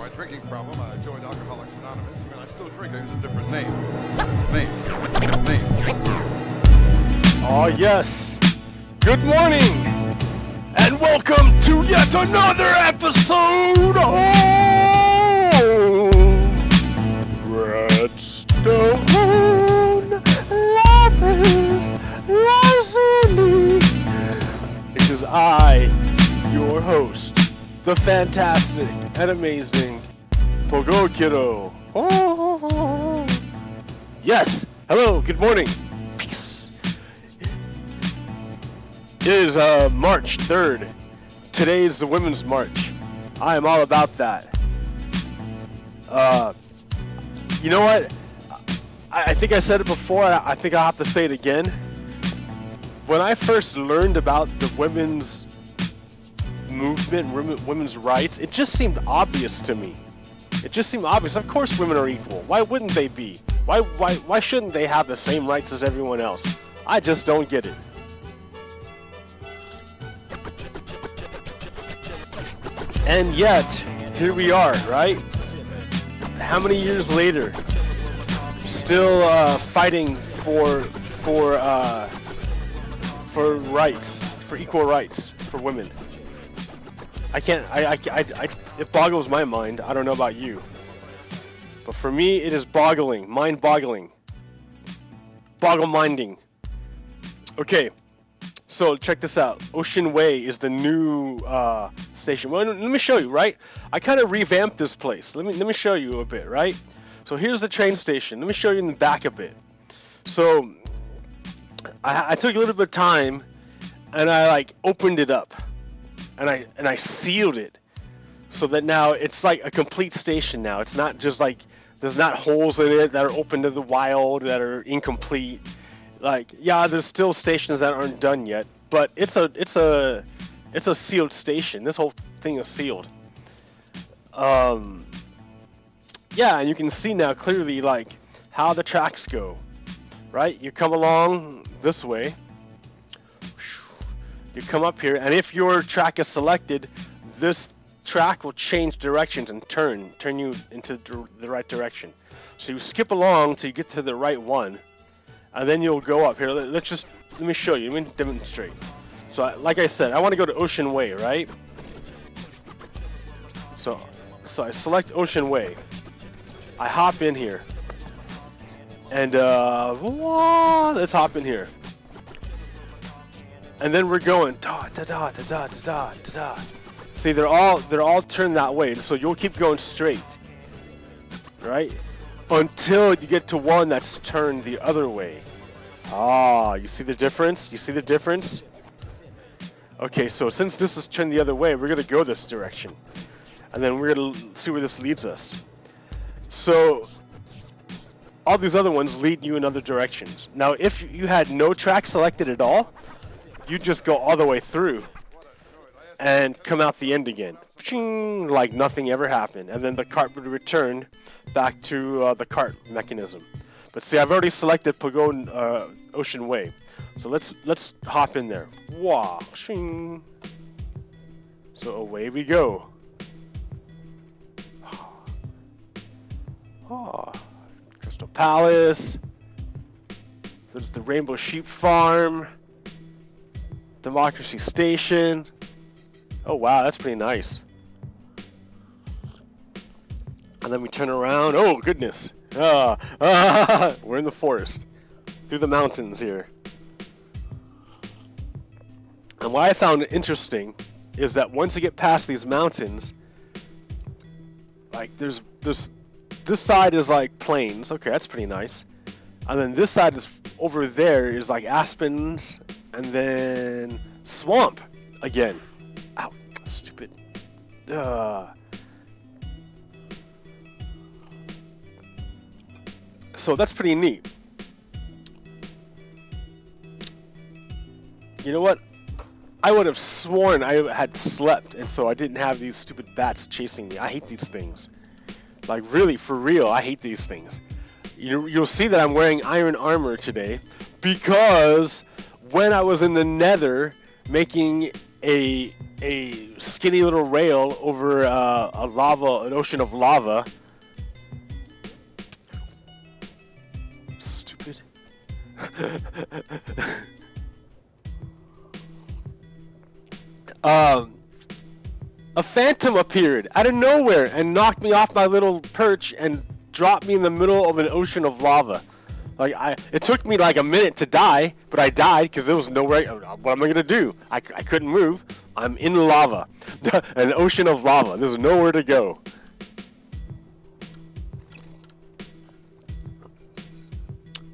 my drinking problem, I joined Alcoholics Anonymous. I mean, I still drink, I use a different name. Oh yes! Good morning! And welcome to yet another episode of Redstone LAPIS LAZULI. It is I, your host, the fantastic and amazing PoGokeRo. Oh. Yes! Hello, good morning. Peace. It is March 3rd. Today is the Women's March. I am all about that. You know what? I think I said it before. I think I'll have to say it again. When I first learned about the women's movement, women's rights, it just seemed obvious to me. It just seemed obvious. Of course women are equal. Why wouldn't they be? Why shouldn't they have the same rights as everyone else? I just don't get it. And yet, here we are, right? How many years later, still fighting for rights, for equal rights for women. It boggles my mind. I don't know about you, but for me, it is boggling, mind-boggling, boggle-minding. Okay, so check this out. Ocean Way is the new station. Well, let me show you, right? I kind of revamped this place. Let me show you a bit, right? So here's the train station. Let me show you in the back a bit. So I took a little bit of time, and I like opened it up, and I sealed it, so that now it's like a complete station now. It's not just like there's not holes in it that are open to the wild, that are incomplete. Like, yeah, there's still stations that aren't done yet, but it's a sealed station. This whole thing is sealed. Yeah, and you can see now clearly like how the tracks go. Right? You come along this way. You come up here, and if your track is selected, this track will change directions and turn you into the right direction. So you skip along till you get to the right one, and then you'll go up here. Let me show you. Let me demonstrate. So, like I said, I want to go to Ocean Way, right? So I select Ocean Way. I hop in here. And let's hop in here. And then we're going da da da da da da da da. See, they're all turned that way, so you'll keep going straight, right? Until you get to one that's turned the other way. Ah, you see the difference? You see the difference? Okay, so since this is turned the other way, we're gonna go this direction, and then we're gonna see where this leads us. So all these other ones lead you in other directions. Now, if you had no track selected at all, you just go all the way through and come out the end again, like nothing ever happened, and then the cart would return back to the cart mechanism. But see, I've already selected Ocean Way, so let's hop in there. Wah, shing. So away we go. Oh. Crystal Palace. There's the Rainbow Sheep Farm. Democracy Station. Oh wow, that's pretty nice. And then we turn around. Oh goodness. We're in the forest. Through the mountains here. And what I found interesting is that once you get past these mountains, like there's this side is like plains. Okay, that's pretty nice. And then this side is over there is like aspens, and then swamp again. Ow, stupid. So that's pretty neat. You know what? I would have sworn I had slept, and so I didn't have these stupid bats chasing me. I hate these things. Like, really, for real, I hate these things. You'll see that I'm wearing iron armor today because when I was in the nether making a skinny little rail over an ocean of lava. Stupid. A phantom appeared out of nowhere and knocked me off my little perch and dropped me in the middle of an ocean of lava. Like it took me like a minute to die, but I died because there was nowhere. What am I gonna do? I couldn't move. I'm in lava, an ocean of lava. There's nowhere to go.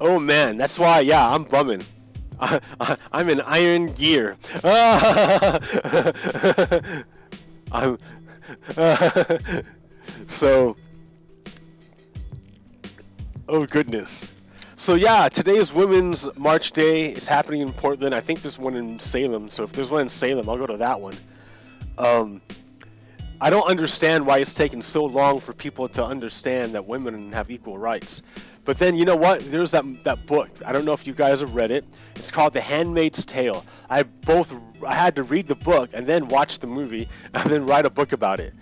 Oh man, that's why. Yeah, I'm bumming. I'm in iron gear. I'm so. Oh goodness. So yeah, today's Women's March Day is happening in Portland. I think there's one in Salem. So if there's one in Salem, I'll go to that one. I don't understand why it's taken so long for people to understand that women have equal rights. But then, you know what? There's that book. I don't know if you guys have read it. It's called The Handmaid's Tale. I had to read the book and then watch the movie and then write a book about it.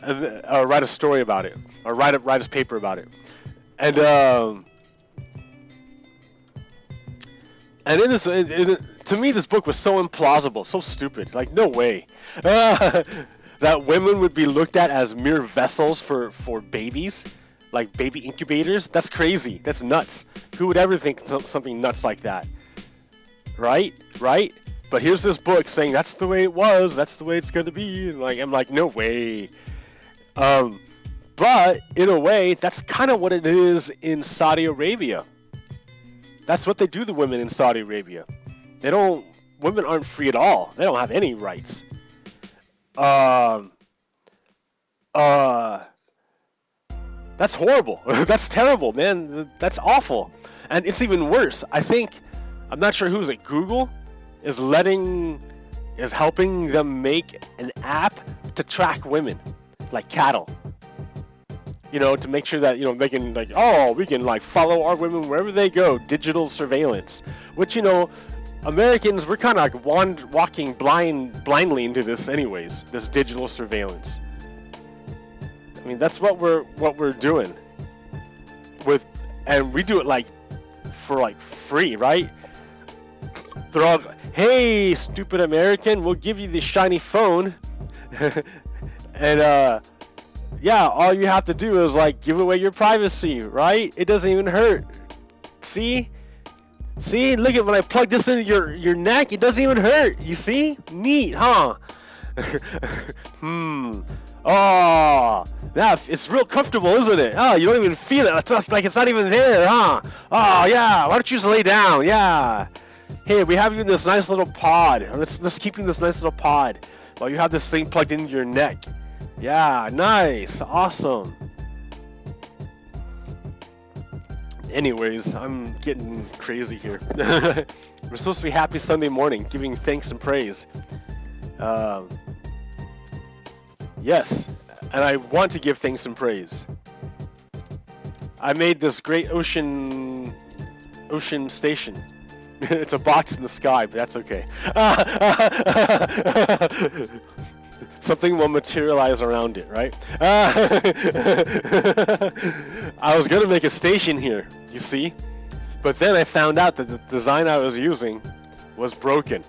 Or write a story about it. Or write a paper about it. And in this, to me, this book was so implausible, so stupid. Like, no way. That women would be looked at as mere vessels for babies. Like baby incubators. That's crazy. That's nuts. Who would ever think something nuts like that? Right? Right? But here's this book saying that's the way it was. That's the way it's going to be. And like, I'm like, no way. But in a way, that's kind of what it is in Saudi Arabia. That's what they do to women in Saudi Arabia. Women aren't free at all. They don't have any rights. That's horrible. That's terrible, man. That's awful. And it's even worse. I'm not sure who's at Google is helping them make an app to track women like cattle. You know, to make sure that, you know, they can like, oh, we can like follow our women wherever they go, digital surveillance. Which, you know, Americans, we're kind of like walking blindly into this anyways, this digital surveillance. I mean, that's what we're doing and we do it like for like free, right? They're all, hey, stupid American, we'll give you the shiny phone. And yeah, all you have to do is like give away your privacy, right? It doesn't even hurt. See, look at when I plug this into your neck, it doesn't even hurt. You see? Neat, huh? Oh, it's real comfortable, isn't it? Oh, you don't even feel it. It's like it's not even there, huh? Oh yeah, why don't you just lay down? Yeah. Hey, we have you in this nice little pod. Let's keep you in this nice little pod while you have this thing plugged into your neck. Yeah, nice, awesome. Anyways, I'm getting crazy here. We're supposed to be happy Sunday morning, giving thanks and praise. Yes, and I want to give thanks and praise. I made this great ocean station. It's a box in the sky, but that's okay. Something will materialize around it, right? I was gonna make a station here, you see? But then I found out that the design I was using was broken.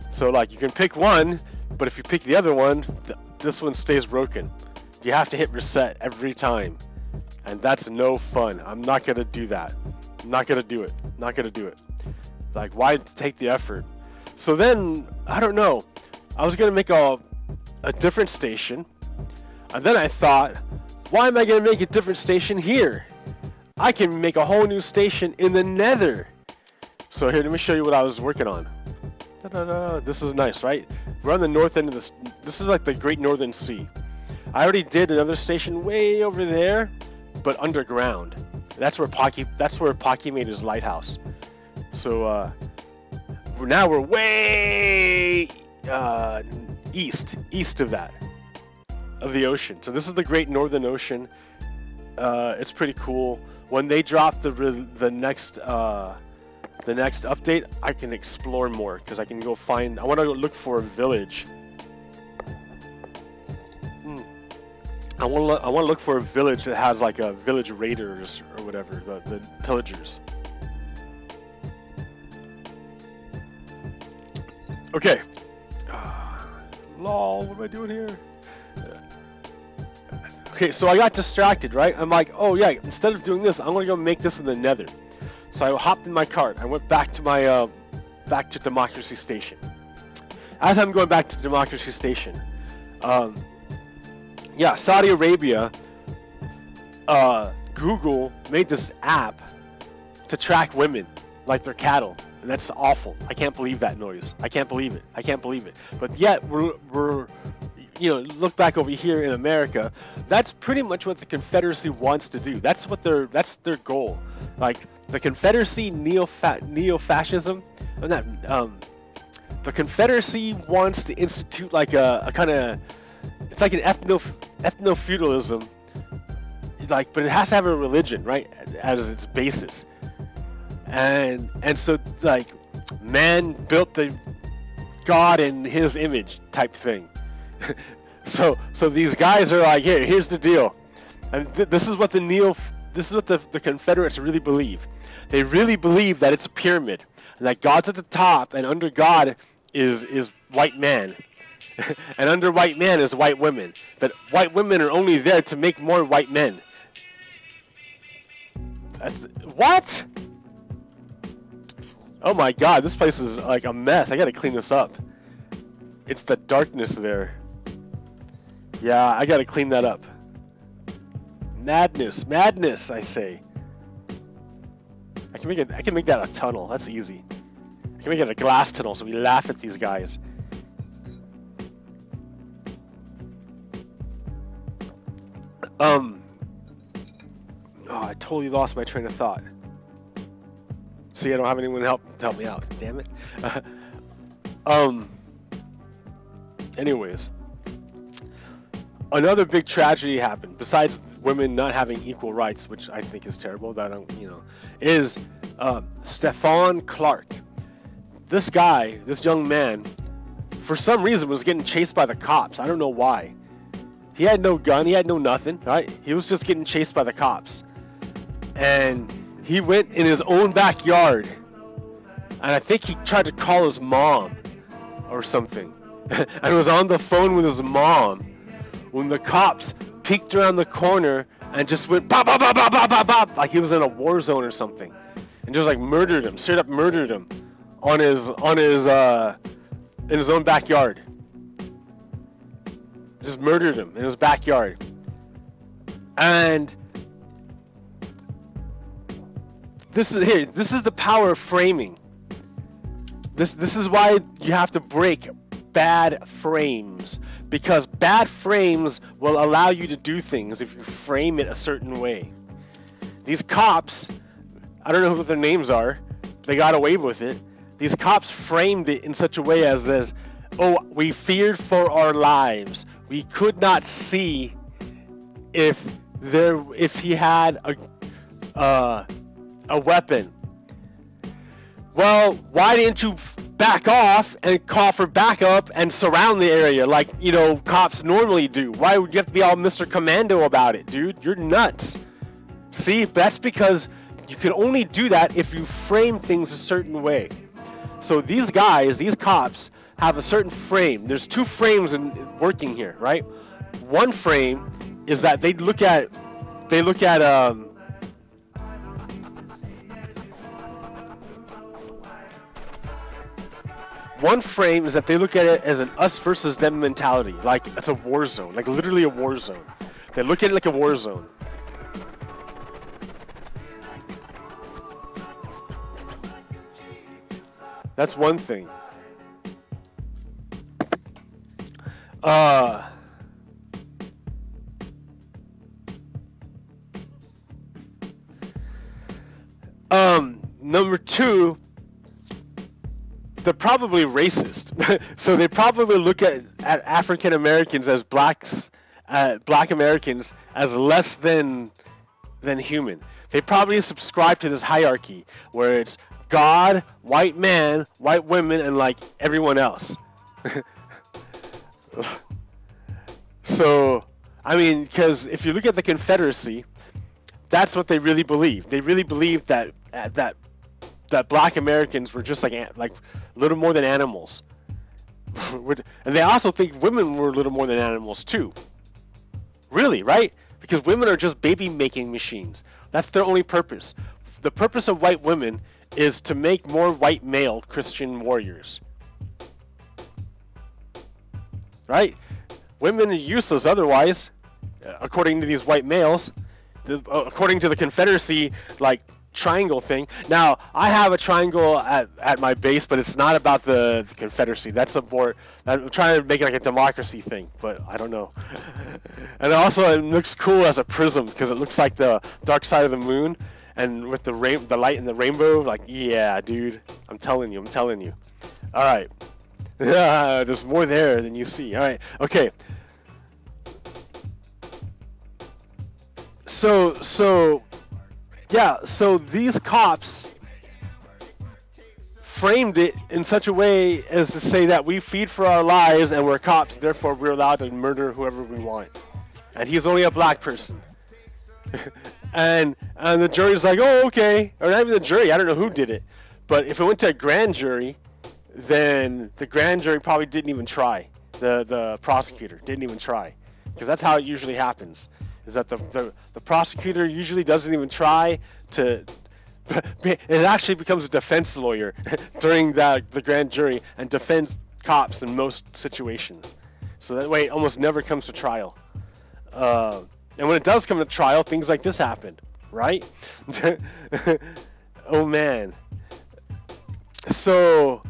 So like you can pick one, but if you pick the other one, this one stays broken. You have to hit reset every time. And that's no fun. I'm not gonna do that. I'm not gonna do it. Not gonna do it. Like, why take the effort? So then, I don't know. I was gonna make a different station. And then I thought, why am I gonna make a different station here? I can make a whole new station in the Nether. So here, let me show you what I was working on. This is nice, right? We're on the north end of this. This is like the Great Northern Sea. I already did another station way over there, but underground. That's where Pocky made his lighthouse. So now we're way east of that, of the ocean. So this is the Great Northern Ocean. It's pretty cool. When they drop the next the next update, I can explore more because I can go find. I want to look for a village. I want to look for a village that has like a village raiders or whatever, the pillagers. Okay. Lol, what am I doing here? Okay, so I got distracted, right? I'm like, oh yeah, instead of doing this, I'm gonna go make this in the Nether. So I hopped in my cart. I went back to my back to Democracy Station. As I'm going back to Democracy Station, yeah, Saudi Arabia, Google made this app to track women like they're cattle, and that's awful. I can't believe that noise. I can't believe it. I can't believe it. But yet we're you know, look back over here in America. That's pretty much what the Confederacy wants to do. That's their goal. Like the Confederacy, neo-fascism, the Confederacy wants to institute like a kind of, it's like an ethno-feudalism, like, but it has to have a religion, right, as its basis. And so like man built the God in his image type thing. so these guys are like, here's the deal, and this is what the Confederates really believe. They really believe that it's a pyramid, and that God's at the top, and under God is white man, and under white man is white women. But white women are only there to make more white men. What? Oh my God, this place is like a mess. I gotta clean this up. It's the darkness there. Yeah, I gotta clean that up. Madness, madness, I say. I can make that a tunnel. That's easy. I can make it a glass tunnel so we laugh at these guys. Oh, I totally lost my train of thought. See, I don't have anyone to help me out. Damn it. Anyways, another big tragedy happened besides women not having equal rights, which I think is terrible. That is Stefan Clark. This guy, this young man, for some reason was getting chased by the cops. I don't know why. He had no gun. He had no nothing. Right? He was just getting chased by the cops, and he went in his own backyard, and I think he tried to call his mom or something, and was on the phone with his mom when the cops peeked around the corner and just went bop bop bop bop bop bop bop, like he was in a war zone or something, and just like murdered him, straight up murdered him in his own backyard. Just murdered him in his backyard. And this is the power of framing. This is why you have to break bad frames, because bad frames will allow you to do things if you frame it a certain way. These cops, I don't know what their names are, they got away with it. These cops framed it in such a way as this: oh, we feared for our lives. We could not see if he had a weapon. Well, why didn't you back off and call for backup and surround the area like, cops normally do? Why would you have to be all Mr. Commando about it, dude? You're nuts. See, that's because you can only do that if you frame things a certain way. So these guys, these cops, have a certain frame. There's two frames working here, right? One frame is that they look at one frame is that they look at it as an us versus them mentality, like it's a war zone, like literally a war zone. They look at it like a war zone. That's one thing. Number two, they're probably racist. So they probably look at African Americans as black Americans as less than human. They probably subscribe to this hierarchy where it's God, white man, white women, and like everyone else. So, I mean, because if you look at the Confederacy, that's what they really believe. They really believe that Black Americans were just like little more than animals. And they also think women were little more than animals too. Really, right? Because women are just baby-making machines. That's their only purpose. The purpose of white women is to make more white male Christian warriors. Right? Women are useless otherwise, according to these white males. According to the Confederacy, like, triangle thing. Now, I have a triangle at my base, but it's not about the Confederacy. That's a more... I'm trying to make it like a democracy thing, but I don't know. And also, it looks cool as a prism, because it looks like the dark side of the moon, and with the light in the rainbow, like, yeah, dude. I'm telling you. Alright. There's more there than you see. Alright, okay. So these cops framed it in such a way as to say that we feed for our lives and we're cops, therefore we're allowed to murder whoever we want. And he's only a black person. and the jury's like, oh, okay. Or not even the jury, I don't know who did it. But if it went to a grand jury, then the grand jury probably didn't even try. The prosecutor didn't even try. Because that's how it usually happens. Is that the prosecutor usually doesn't even try to... It actually becomes a defense lawyer during the grand jury and defends cops in most situations. So that way it almost never comes to trial. And when it does come to trial, things like this happen, right? Oh man. So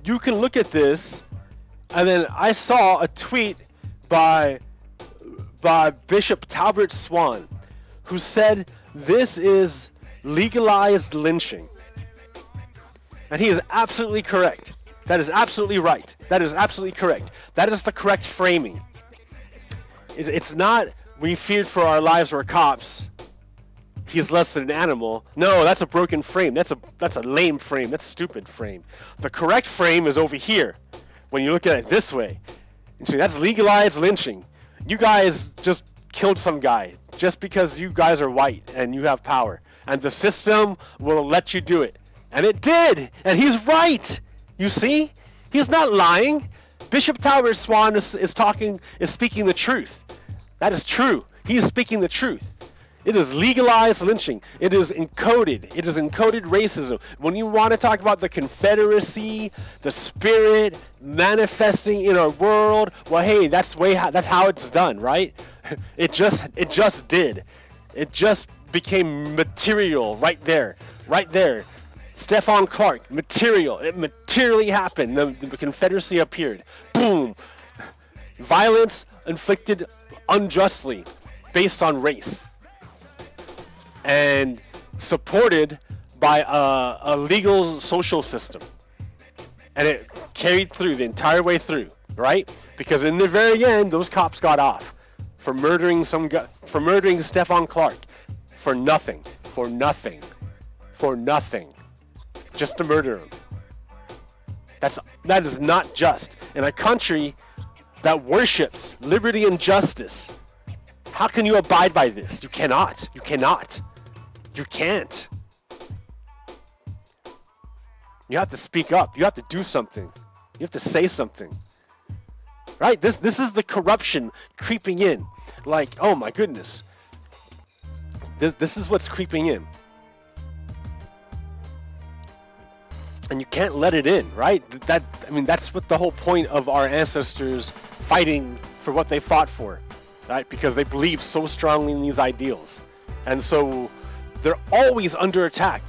you can look at this, and then I saw a tweet by Bishop Talbert Swan, who said this is legalized lynching. And he is absolutely correct. That is absolutely right. That is absolutely correct. That is the correct framing. It's not we feared for our lives, we're cops. He's less than an animal. No, that's a broken frame. That's a lame frame. That's a stupid frame. The correct frame is over here. When you look at it this way, and see, that's legalized lynching. You guys just killed some guy just because you guys are white and you have power, and the system will let you do it, and it did. And he's right. You see, he's not lying. Bishop Talbot Swan is speaking the truth. That is true. He is speaking the truth. It is legalized lynching. It is encoded. It is encoded racism. When you want to talk about the Confederacy, the spirit manifesting in our world, well, hey, that's how it's done, right? It just did. It just became material right there. Stephon Clark, material. It materially happened. The Confederacy appeared. Boom. Violence inflicted unjustly based on race. And supported by a legal social system, and it carried through the entire way through, right? Because in the very end, those cops got off for murdering Stephon Clark for nothing, just to murder him. That is not just in a country that worships liberty and justice. How can you abide by this? You cannot. You can't. You have to speak up. You have to do something. You have to say something. Right? This is the corruption creeping in. Like, oh my goodness. This is what's creeping in. And you can't let it in, right? That's what the whole point of our ancestors fighting for what they fought for, right? Because they believe so strongly in these ideals. And so they're always under attack.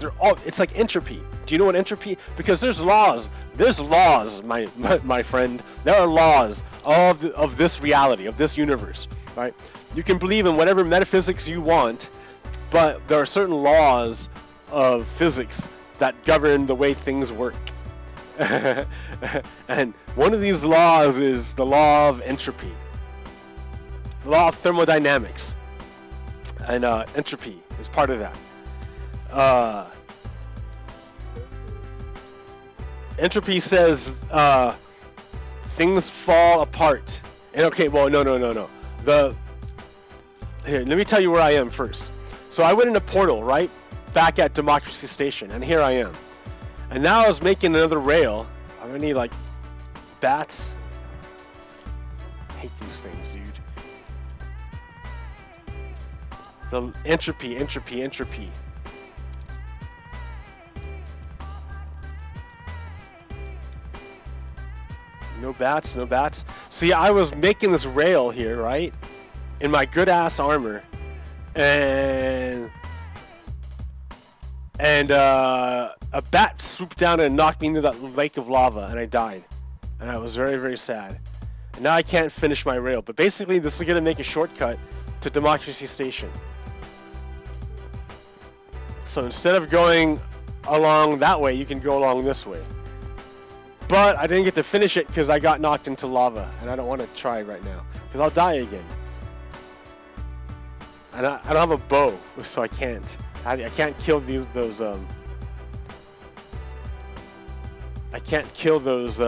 It's like entropy. Do you know what entropy? Because there's laws. There's laws, my friend. There are laws of this reality, of this universe, right? You can believe in whatever metaphysics you want, but there are certain laws of physics that govern the way things work. And one of these laws is the law of entropy. The law of thermodynamics and entropy. is part of that. Entropy says things fall apart. And okay, well, no. Here, let me tell you where I am first. So I went in a portal, right? Back at Democracy Station, and here I am. And now I was making another rail. Are there any, like, bats? I hate these things, dude. The entropy. No bats. See, I was making this rail here, right? In my good-ass armor. And a bat swooped down and knocked me into that lake of lava, and I died. And I was very, very sad. And now I can't finish my rail. But basically, this is going to make a shortcut to Democracy Station. So instead of going along that way, you can go along this way. But I didn't get to finish it because I got knocked into lava, and I don't want to try right now because I'll die again. And I don't have a bow, so I can't. I can't kill those. I can't kill those.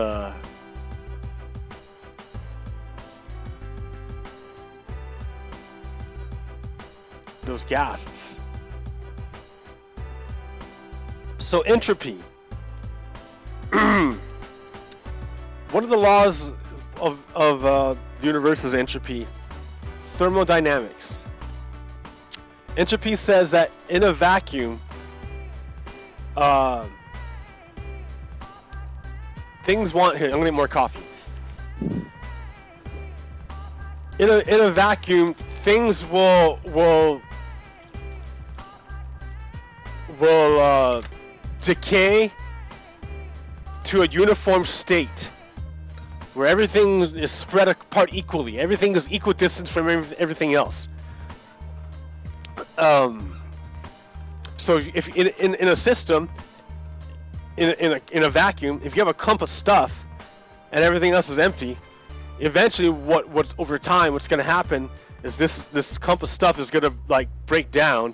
Those geists. So entropy. One of the laws of the universe is entropy. Thermodynamics. Entropy says that in a vacuum, things want. Here, I'm gonna get more coffee. In a vacuum, things will decay to a uniform state where everything is spread apart equally. Everything is equidistant from everything else. So if in a system, in a vacuum, if you have a clump of stuff and everything else is empty, eventually what over time what's going to happen is this clump of stuff is going to like break down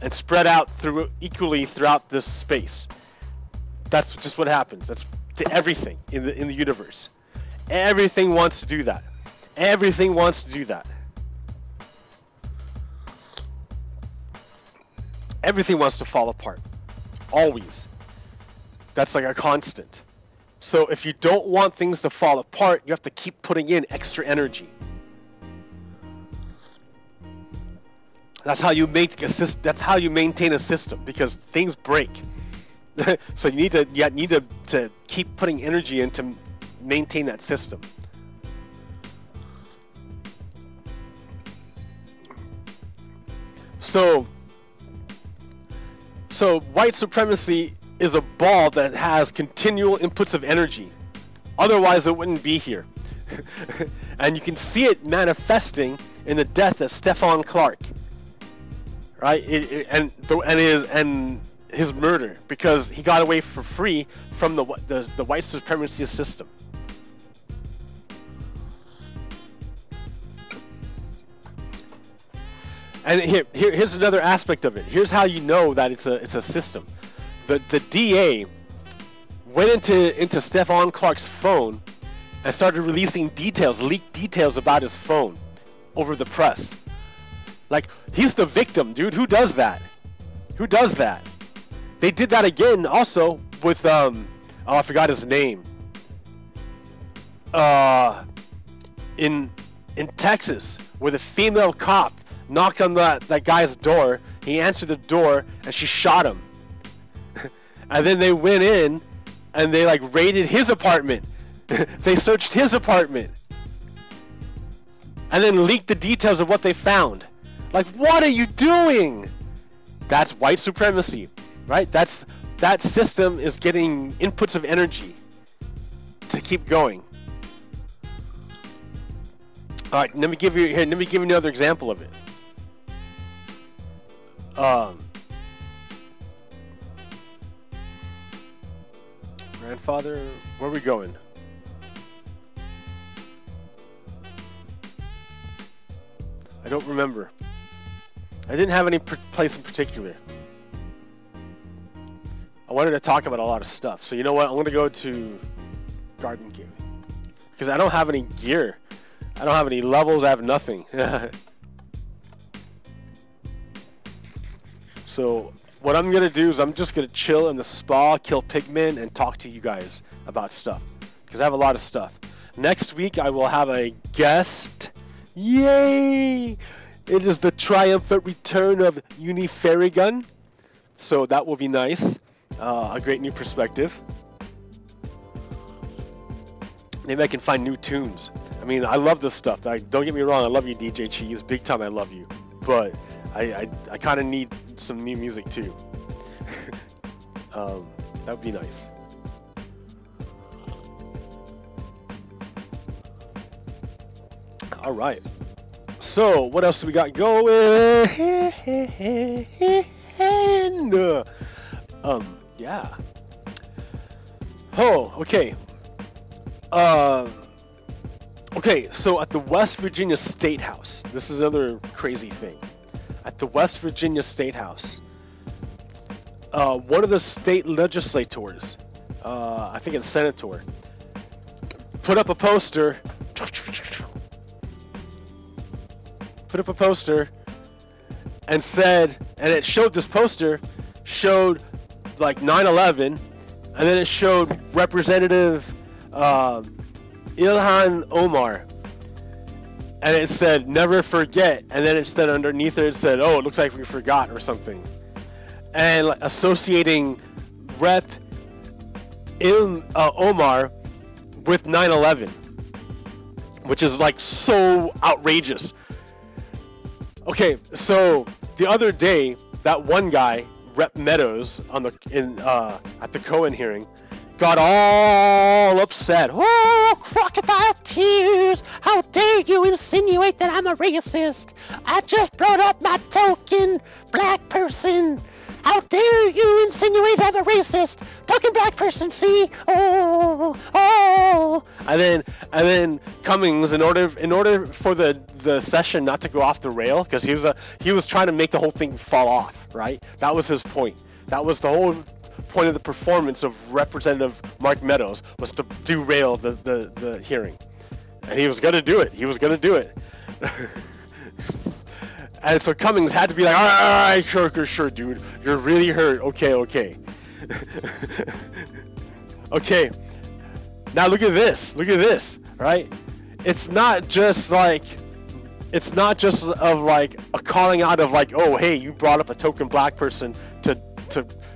and spread out equally throughout this space. That's just what happens. That's to everything in the universe. Everything wants to do that. Everything wants to do that. Everything wants to fall apart. Always. That's like a constant. So if you don't want things to fall apart, you have to keep putting in extra energy. That's how you make a system. That's how you maintain a system, because things break. So you need to keep putting energy in to maintain that system. So white supremacy is a ball that has continual inputs of energy. Otherwise, it wouldn't be here. And you can see it manifesting in the death of Stefan Clark, right? And his murder, because he got away for free from the white supremacy system. And here's another aspect of it. Here's how you know that it's a system. The DA went into Stefan Clark's phone and started releasing leaked details about his phone over the press. Like, he's the victim, dude. Who does that? Who does that? They did that again also with oh, I forgot his name. In Texas, where the female cop knocked on that guy's door. He answered the door and she shot him. And then they went in and they like raided his apartment. They searched his apartment and then leaked the details of what they found. Like, what are you doing? That's white supremacy, right? That system is getting inputs of energy to keep going. All right, let me give you another example of it. Grandfather, where are we going? I don't remember. I didn't have any place in particular. I wanted to talk about a lot of stuff. So you know what? I'm going to go to Garden Cave. Because I don't have any gear. I don't have any levels. I have nothing. So what I'm going to do is I'm just going to chill in the spa, kill pigmen, and talk to you guys about stuff. Because I have a lot of stuff. Next week I will have a guest. Yay! It is the triumphant return of Uniferigun. So that will be nice. A great new perspective. Maybe I can find new tunes. I mean, I love this stuff. Don't get me wrong, I love you, DJ Cheese. Big time, I love you. But I kind of need some new music too. That would be nice. All right. So, what else do we got going? Yeah. Oh, okay. Okay, so at the West Virginia State House, this is another crazy thing. At the West Virginia State House, one of the state legislators, I think it's senator, put up a poster. And said, and it showed, this poster showed like 9/11, and then it showed Representative Ilhan Omar, and it said never forget, and then it said underneath it said, oh, it looks like we forgot or something, and like, associating Rep Omar with 9/11, which is like so outrageous. Okay, so the other day, that one guy, Rep Meadows, at the Cohen hearing, got all upset. Oh, crocodile tears! How dare you insinuate that I'm a racist? I just brought up my token black person. How dare you insinuate I'm a racist? Token black person, see? Oh. And then Cummings, in order for the session not to go off the rail, because he was trying to make the whole thing fall off, right? That was his point. That was the whole point of the performance of Representative Mark Meadows, was to derail the hearing, and he was gonna do it. And so Cummings had to be like, all right, sure, dude. You're really hurt. Okay. Okay. Now look at this, right? It's not just of like a calling out of like, oh, hey, you brought up a token black person to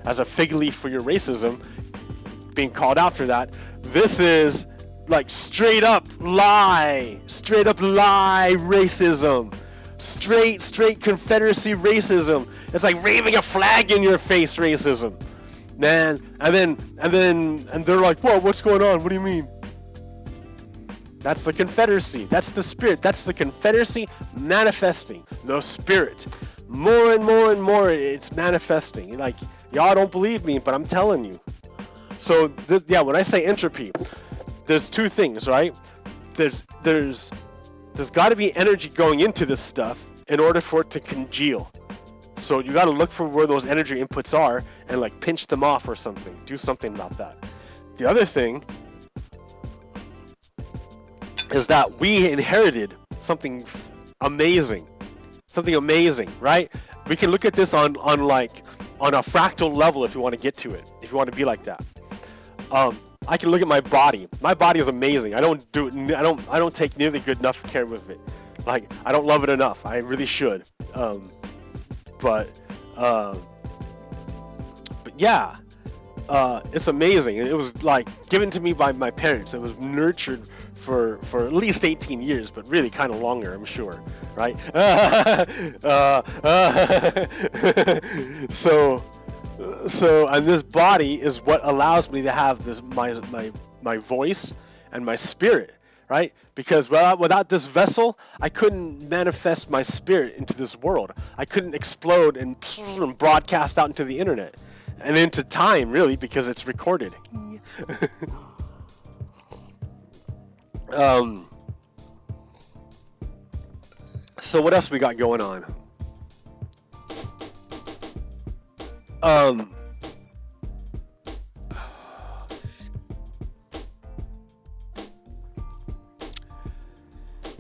as a fig leaf for your racism, being called out for that. This is like straight up lie racism. Straight Confederacy racism. It's like waving a flag in your face racism, man. And they're like, whoa, what's going on? What do you mean? That's the Confederacy. That's the spirit. That's the Confederacy manifesting the spirit. More and more, it's manifesting. Like, y'all don't believe me, but I'm telling you. So when I say entropy, there's two things, right? There's got to be energy going into this stuff in order for it to congeal. So you got to look for where those energy inputs are and like pinch them off or something. Do something about that. The other thing is that we inherited something amazing, right? We can look at this on a fractal level if you want to get to it, if you want to be like that. I can look at my body. My body is amazing. I don't take nearly good enough care with it. Like, I don't love it enough. I really should. But yeah, it's amazing. It was like given to me by my parents. It was nurtured for at least 18 years, but really kind of longer, I'm sure, right? So and this body is what allows me to have this my voice and my spirit, right? Because without this vessel, I couldn't manifest my spirit into this world. I couldn't explode and broadcast out into the internet and into time, really, because it's recorded. So what else we got going on? Um,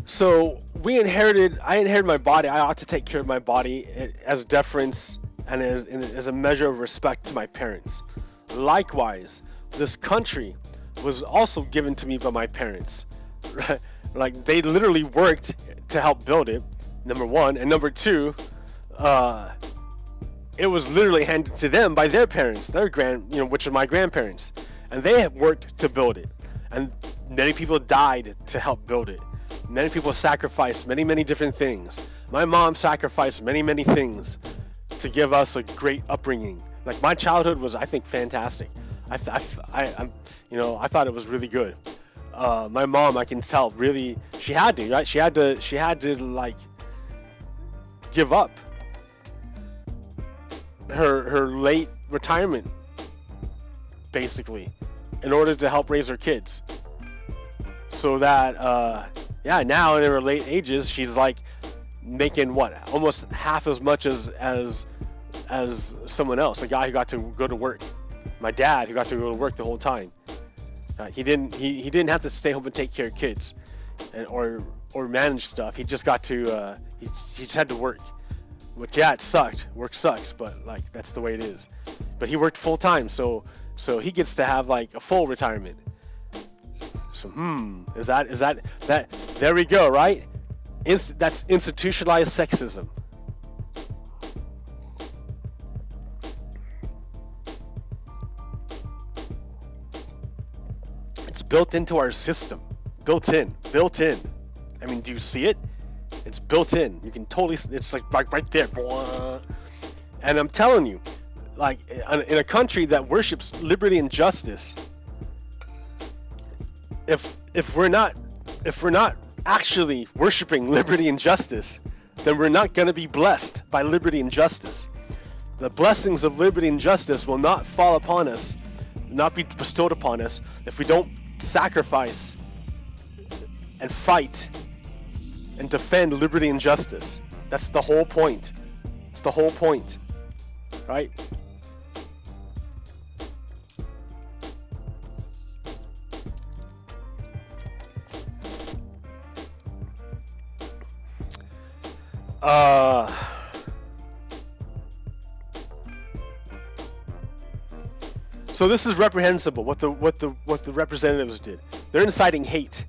so I inherited my body. I ought to take care of my body as deference and as a measure of respect to my parents. Likewise, this country was also given to me by my parents. Right? Like, they literally worked to help build it, number one, and number two, it was literally handed to them by their parents, which are my grandparents, and they have worked to build it. And many people died to help build it. Many people sacrificed many different things. My mom sacrificed many things to give us a great upbringing. Like, my childhood was, I think, fantastic. I thought it was really good. My mom, I can tell, really, she had to, right? She had to like give up her late retirement, basically, in order to help raise her kids. So that, now in her late ages, she's like making what, almost half as much as someone else, a guy who got to go to work. My dad, who got to go to work the whole time. He didn't have to stay home and take care of kids, or manage stuff. He just got to he just had to work. Which, yeah, it sucked. Work sucks, but like, that's the way it is. But he worked full time, so he gets to have like a full retirement. So is that there we go, right? That's institutionalized sexism. It's built into our system. Built in. I mean, do you see it? It's built in. You can totally, it's like right there. And I'm telling you, like, in a country that worships liberty and justice, if we're not actually worshiping liberty and justice, then we're not going to be blessed by liberty and justice. The blessings of liberty and justice will not fall upon us, not be bestowed upon us, if we don't sacrifice and fight and defend liberty and justice. That's the whole point. It's the whole point, right? So this is reprehensible. What the representatives did. They're inciting hate.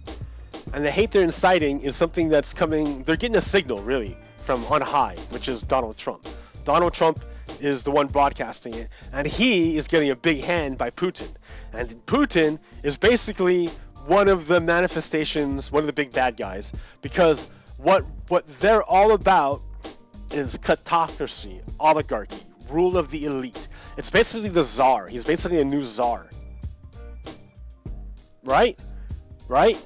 And the hate they're inciting is something that's coming, they're getting a signal, really, from on high, which is Donald Trump. Donald Trump is the one broadcasting it, and he is getting a big hand by Putin. And Putin is basically one of the manifestations, one of the big bad guys, because what they're all about is kleptocracy, oligarchy, rule of the elite. It's basically the czar. He's basically a new czar. Right? Right?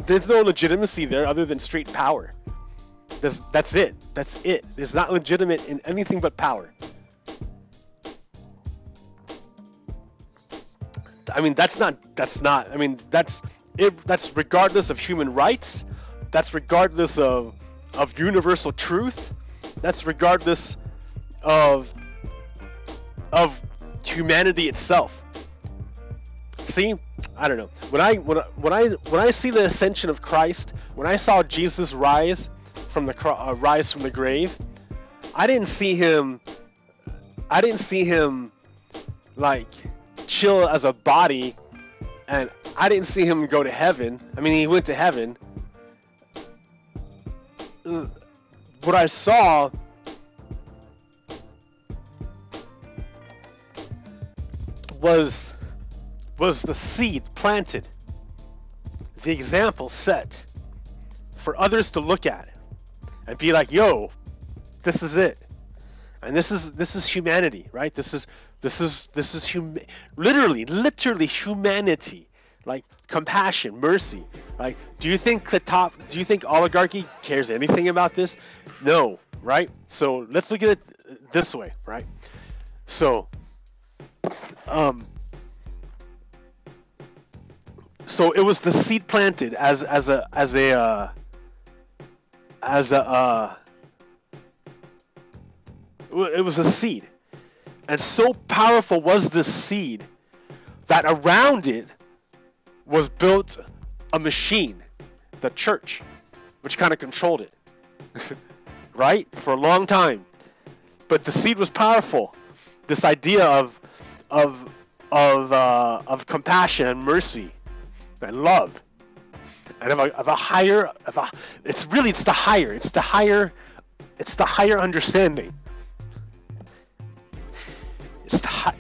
There's no legitimacy there other than straight power. That's it. That's it. It's not legitimate in anything but power. I mean, that's regardless of human rights. That's regardless of universal truth. That's regardless of humanity itself. See, I don't know. When I see the ascension of Christ, when I saw Jesus rise from the grave, I didn't see him like chill as a body, and I didn't see him go to heaven. I mean, he went to heaven. What I saw was the seed planted, the example set for others to look at it and be like, yo, this is it. And this is humanity, right? This is literally humanity, like compassion, mercy. Like, do you think oligarchy cares anything about this? No, right? So let's look at it this way, right? So so it was the seed planted as it was a seed, And so powerful was this seed that around it was built a machine, the church, which kind of controlled it, right? For a long time. But the seed was powerful. This idea of compassion and mercy and love, and it's the higher understanding.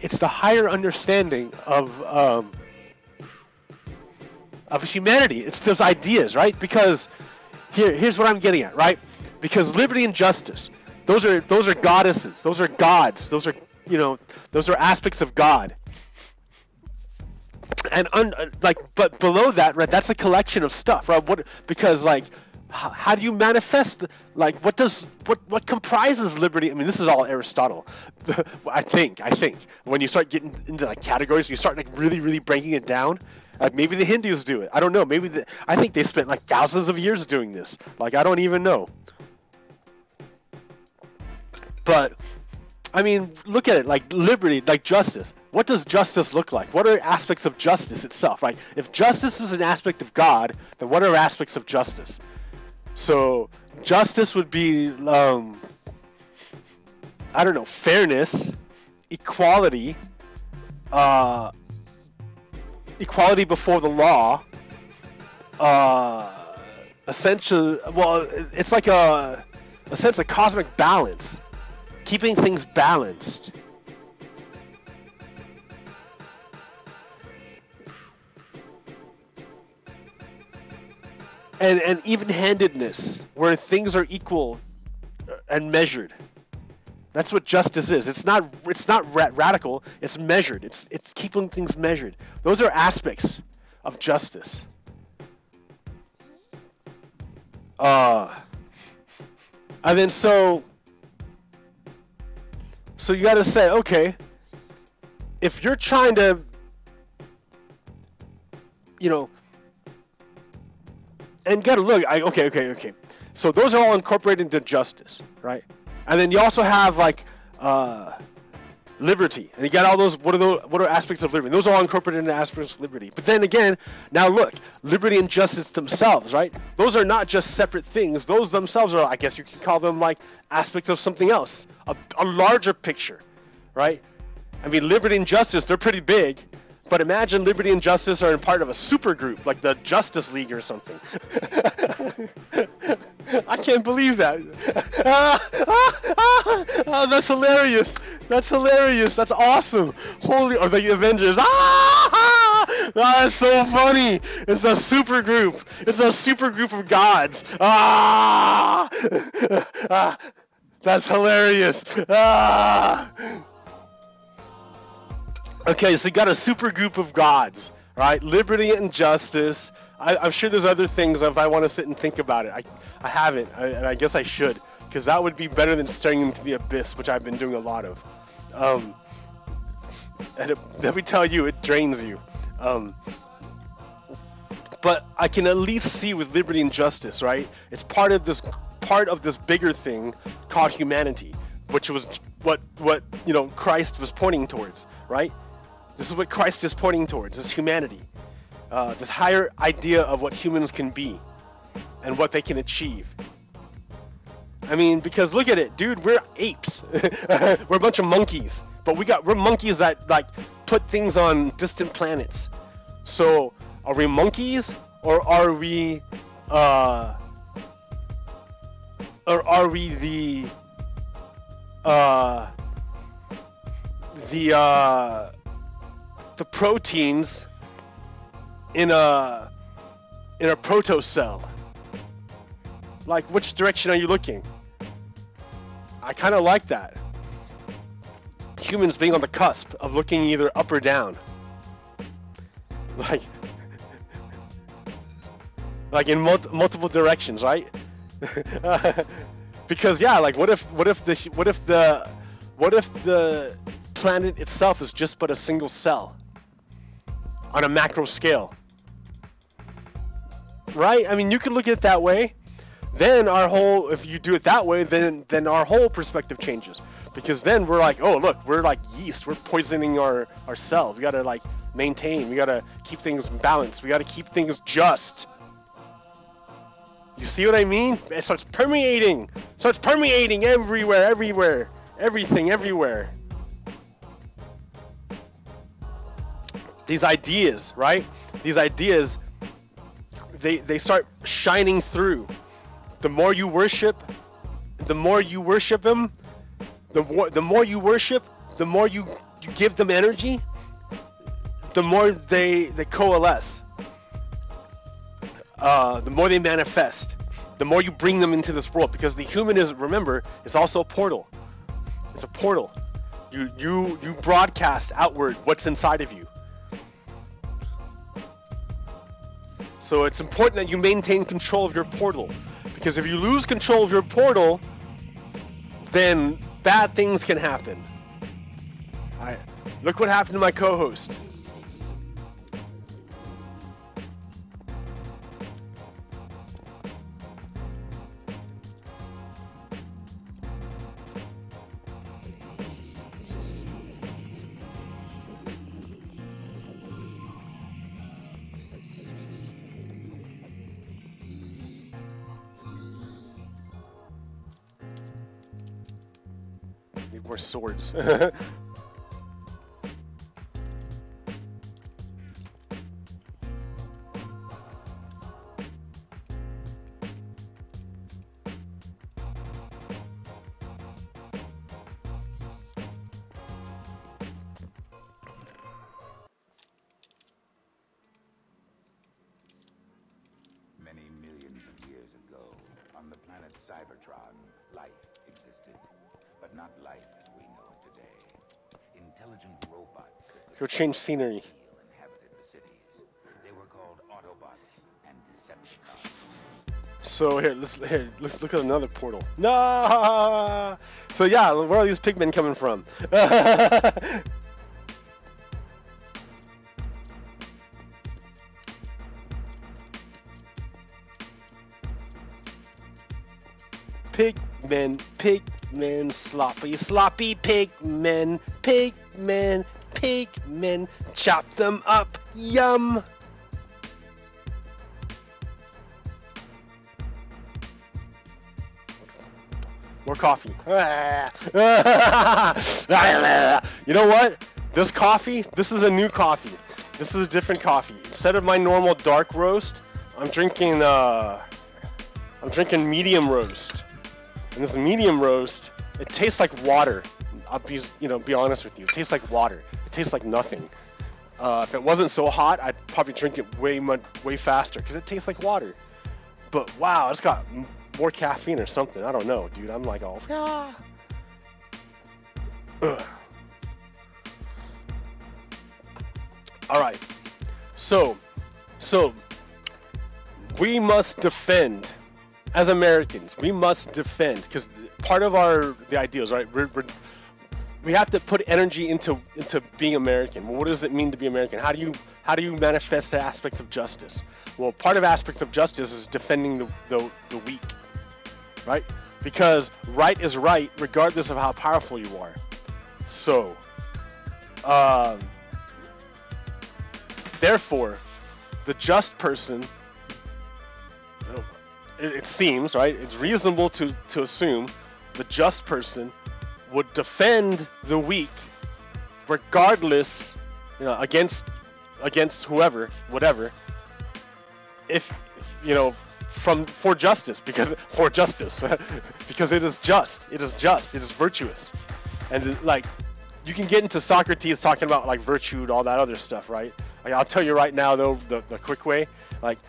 It's the higher understanding of humanity. It's those ideas, right? Because here's what I'm getting at, right? Because liberty and justice, those are goddesses, those are gods, those are aspects of God. And but below that, right? That's a collection of stuff, right? Because how do you manifest? Like, what comprises liberty? I mean, this is all Aristotle. I think when you start getting into like categories, you start like really breaking it down. Like maybe the Hindus do it. I don't know. I think they spent like thousands of years doing this. Like, I don't even know. But I mean, look at it. Like liberty, like justice. What does justice look like? What are aspects of justice itself, right? If justice is an aspect of God, then what are aspects of justice? So justice would be, I don't know, fairness, equality, equality before the law, essentially, well, it's like a sense of cosmic balance, keeping things balanced. And even-handedness, where things are equal and measured. That's what justice is. It's not radical. It's measured. It's keeping things measured. Those are aspects of justice. And then so you got to say, okay, if you're trying to, and you gotta look, okay. So those are all incorporated into justice, right? And then you also have like liberty, and you got all those. What are aspects of liberty? Those are all incorporated into aspects of liberty. But then again, now look, liberty and justice themselves, right? Those are not just separate things. Those themselves are, I guess you could call them like aspects of something else, a larger picture, right? I mean, liberty and justice, they're pretty big. But imagine liberty and justice are in part of a super group, like the Justice League or something. I can't believe that. Oh, that's hilarious. That's hilarious. That's awesome. Or the Avengers. That's so funny. It's a super group. It's a super group of gods. That's hilarious. Okay, so you got a super group of gods, right? Liberty and justice. I'm sure there's other things if I want to sit and think about it. I haven't, and I guess I should, because that would be better than staring into the abyss, which I've been doing a lot of. And let me tell you, it drains you. But I can at least see with liberty and justice, right? It's part of this bigger thing called humanity, which was what Christ was pointing towards, right? This is what Christ is pointing towards, this humanity. This higher idea of what humans can be and what they can achieve. I mean, because look at it, dude, we're apes. We're a bunch of monkeys, but we're monkeys that like put things on distant planets. So are we monkeys, or are we the proteins in a protocell? Like, which direction are you looking? I kind of like that. Humans being on the cusp of looking either up or down. Like in multiple directions, right? Because yeah, like what if the planet itself is just but a single cell on a macro scale, right? I mean, you could look at it that way. then our whole, if you do it that way, then our whole perspective changes, because then we're like, oh look, we're like yeast, we're poisoning ourselves. We gotta like maintain, we gotta keep things balanced, we gotta keep things just. You see what I mean? It starts permeating everywhere, everything, everywhere. These ideas, right? These ideas, they start shining through. The more you worship him, the more you worship, the more you give them energy, the more they coalesce. The more they manifest, the more you bring them into this world, because the human is, remember, is also a portal. It's a portal. You broadcast outward what's inside of you. So it's important that you maintain control of your portal, because if you lose control of your portal, then bad things can happen. Alright, look what happened to my co-host. Need more swords. Many millions of years ago, on the planet Cybertron, life existed, but not life as we know it today. Intelligent robots that Go change scenery. inhabited the cities. They were called Autobots and Decepticons. So let's look at another portal. No. So yeah, where are these pigmen coming from? Pigmen, sloppy pigmen, chop them up, yum. More coffee. You know what? This coffee, this is a new coffee. This is a different coffee. Instead of my normal dark roast, I'm drinking medium roast. And this medium roast, it tastes like water. I'll be honest with you. It tastes like water. It tastes like nothing. If it wasn't so hot, I'd probably drink it way faster, because it tastes like water. But wow, it's got more caffeine or something. I don't know, dude. I'm like all. All right. So we must defend. As Americans, we must defend, because part of the ideals, right? We have to put energy into being American. Well, what does it mean to be American? How do you manifest the aspects of justice? Well, part of aspects of justice is defending the weak, right? Because right is right, regardless of how powerful you are. So, therefore, the just person. It seems, right? It's reasonable to assume the just person would defend the weak, regardless, against whoever, whatever. For justice, because it is just, it is virtuous, and like you can get into Socrates talking about like virtue and all that other stuff, right? Like I'll tell you right now though, the quick way, like.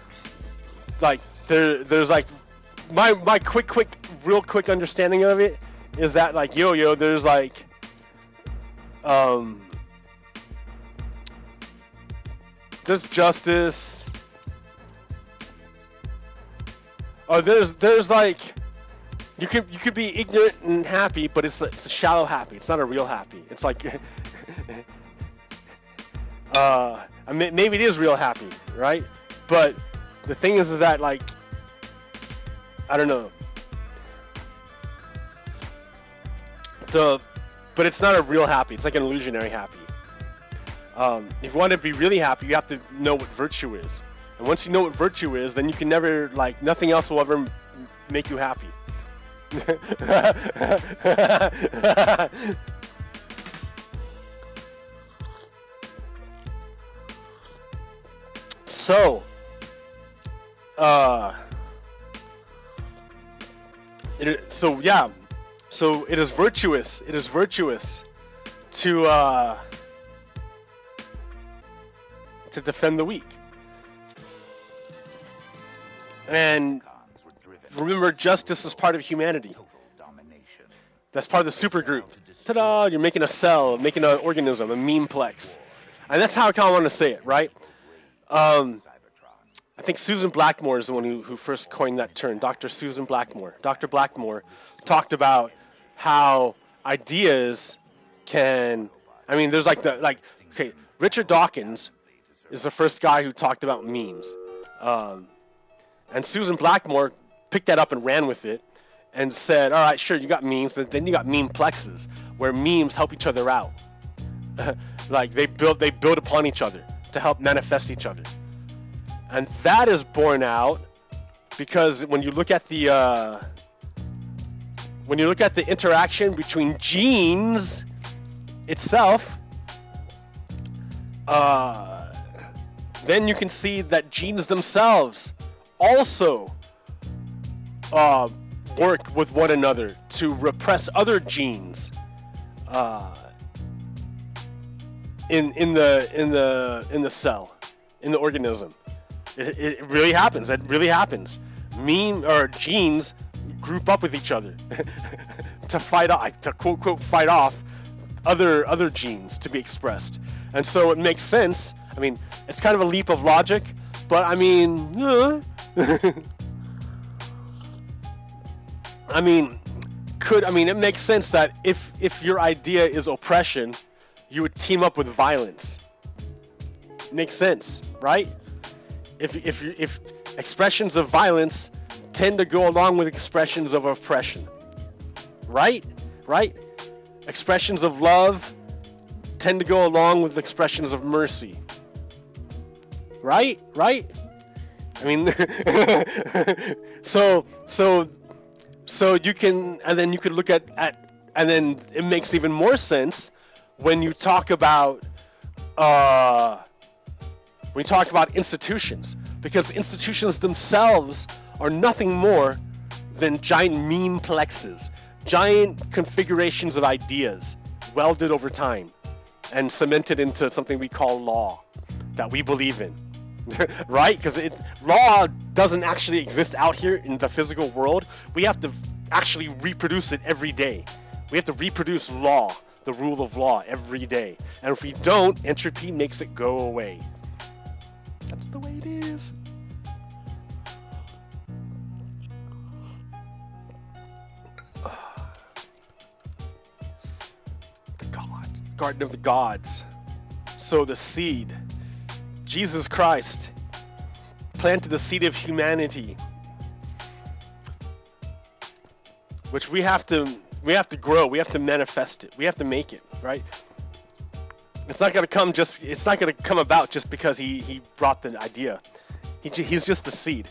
There's like my real quick understanding of it is that like there's like there's justice. Oh, there's like you could be ignorant and happy, but it's a shallow happy. It's not a real happy. It's like maybe it is real happy, right? But the thing is that like I don't know. But it's not a real happy. It's like an illusionary happy. If you want to be really happy, you have to know what virtue is. And once you know what virtue is, then you can never, like, nothing else will ever make you happy. So, so it is virtuous. It is virtuous to defend the weak. And remember, justice is part of humanity. That's part of the supergroup. Ta-da! You're making a cell, making an organism, a memeplex. And that's how I kind of want to say it, right? I think Susan Blackmore is the one who first coined that term, Dr. Susan Blackmore. Dr. Blackmore talked about how ideas can, I mean, there's okay, Richard Dawkins is the first guy who talked about memes. And Susan Blackmore picked that up and ran with it and said, all right, sure, you got memes, but then you got memeplexes, where memes help each other out. Like they build upon each other to help manifest each other. And that is borne out because when you look at the interaction between genes itself, then you can see that genes themselves also work with one another to repress other genes in the cell, in the organism. It really happens. It really happens. Genes group up with each other to fight off, to quote quote fight off other genes to be expressed. And so it makes sense. I mean, it's kind of a leap of logic, but I mean, it makes sense that if your idea is oppression, you would team up with violence. Makes sense, right? If expressions of violence tend to go along with expressions of oppression, right? Expressions of love tend to go along with expressions of mercy, right? I mean, so you can, and then you could look at, and then it makes even more sense when you talk about institutions, because institutions themselves are nothing more than giant memeplexes, giant configurations of ideas welded over time and cemented into something we call law that we believe in. Right? Because law doesn't actually exist out here in the physical world. We have to actually reproduce it every day. We have to reproduce law, the rule of law, every day. And if we don't, entropy makes it go away. That's the way it is. The gods. Garden of the gods. So the seed. Jesus Christ planted the seed of humanity, which we have to grow, we have to manifest it, we have to make it, right? It's not going to come about just because he brought the idea. He's just the seed.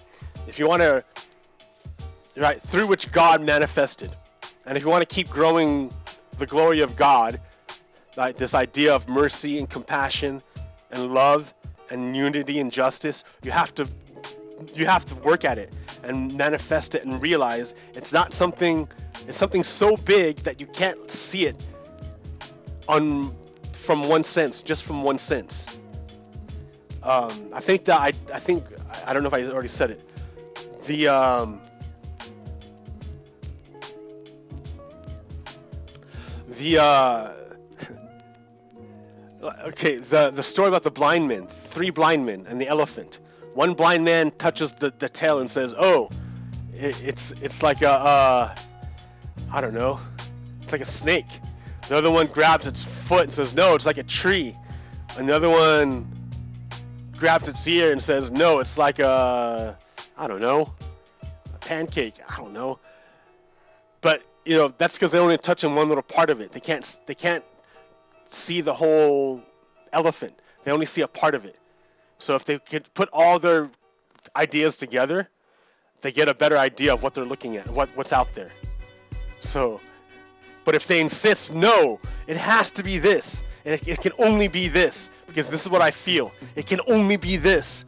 If you want to, right, through which God manifested. And if you want to keep growing the glory of God, like this idea of mercy and compassion and love and unity and justice, you have to work at it and manifest it and realize it's something so big that you can't see it from one sense, just from one sense. I think I don't know if I already said it. Okay, the story about the blind men, 3 blind men and the elephant. One blind man touches the tail and says, "Oh, it's like I don't know, it's like a snake." The other one grabs its foot and says, "No, it's like a tree." And the other one grabs its ear and says, "No, it's like I don't know, pancake. I don't know. But you know, that's because they're only touching one little part of it. They can't see the whole elephant. They only see a part of it. So if they could put all their ideas together, they get a better idea of what they're looking at, what's out there. So, but if they insist, no, it has to be this, and it can only be this, because this is what I feel. It can only be this.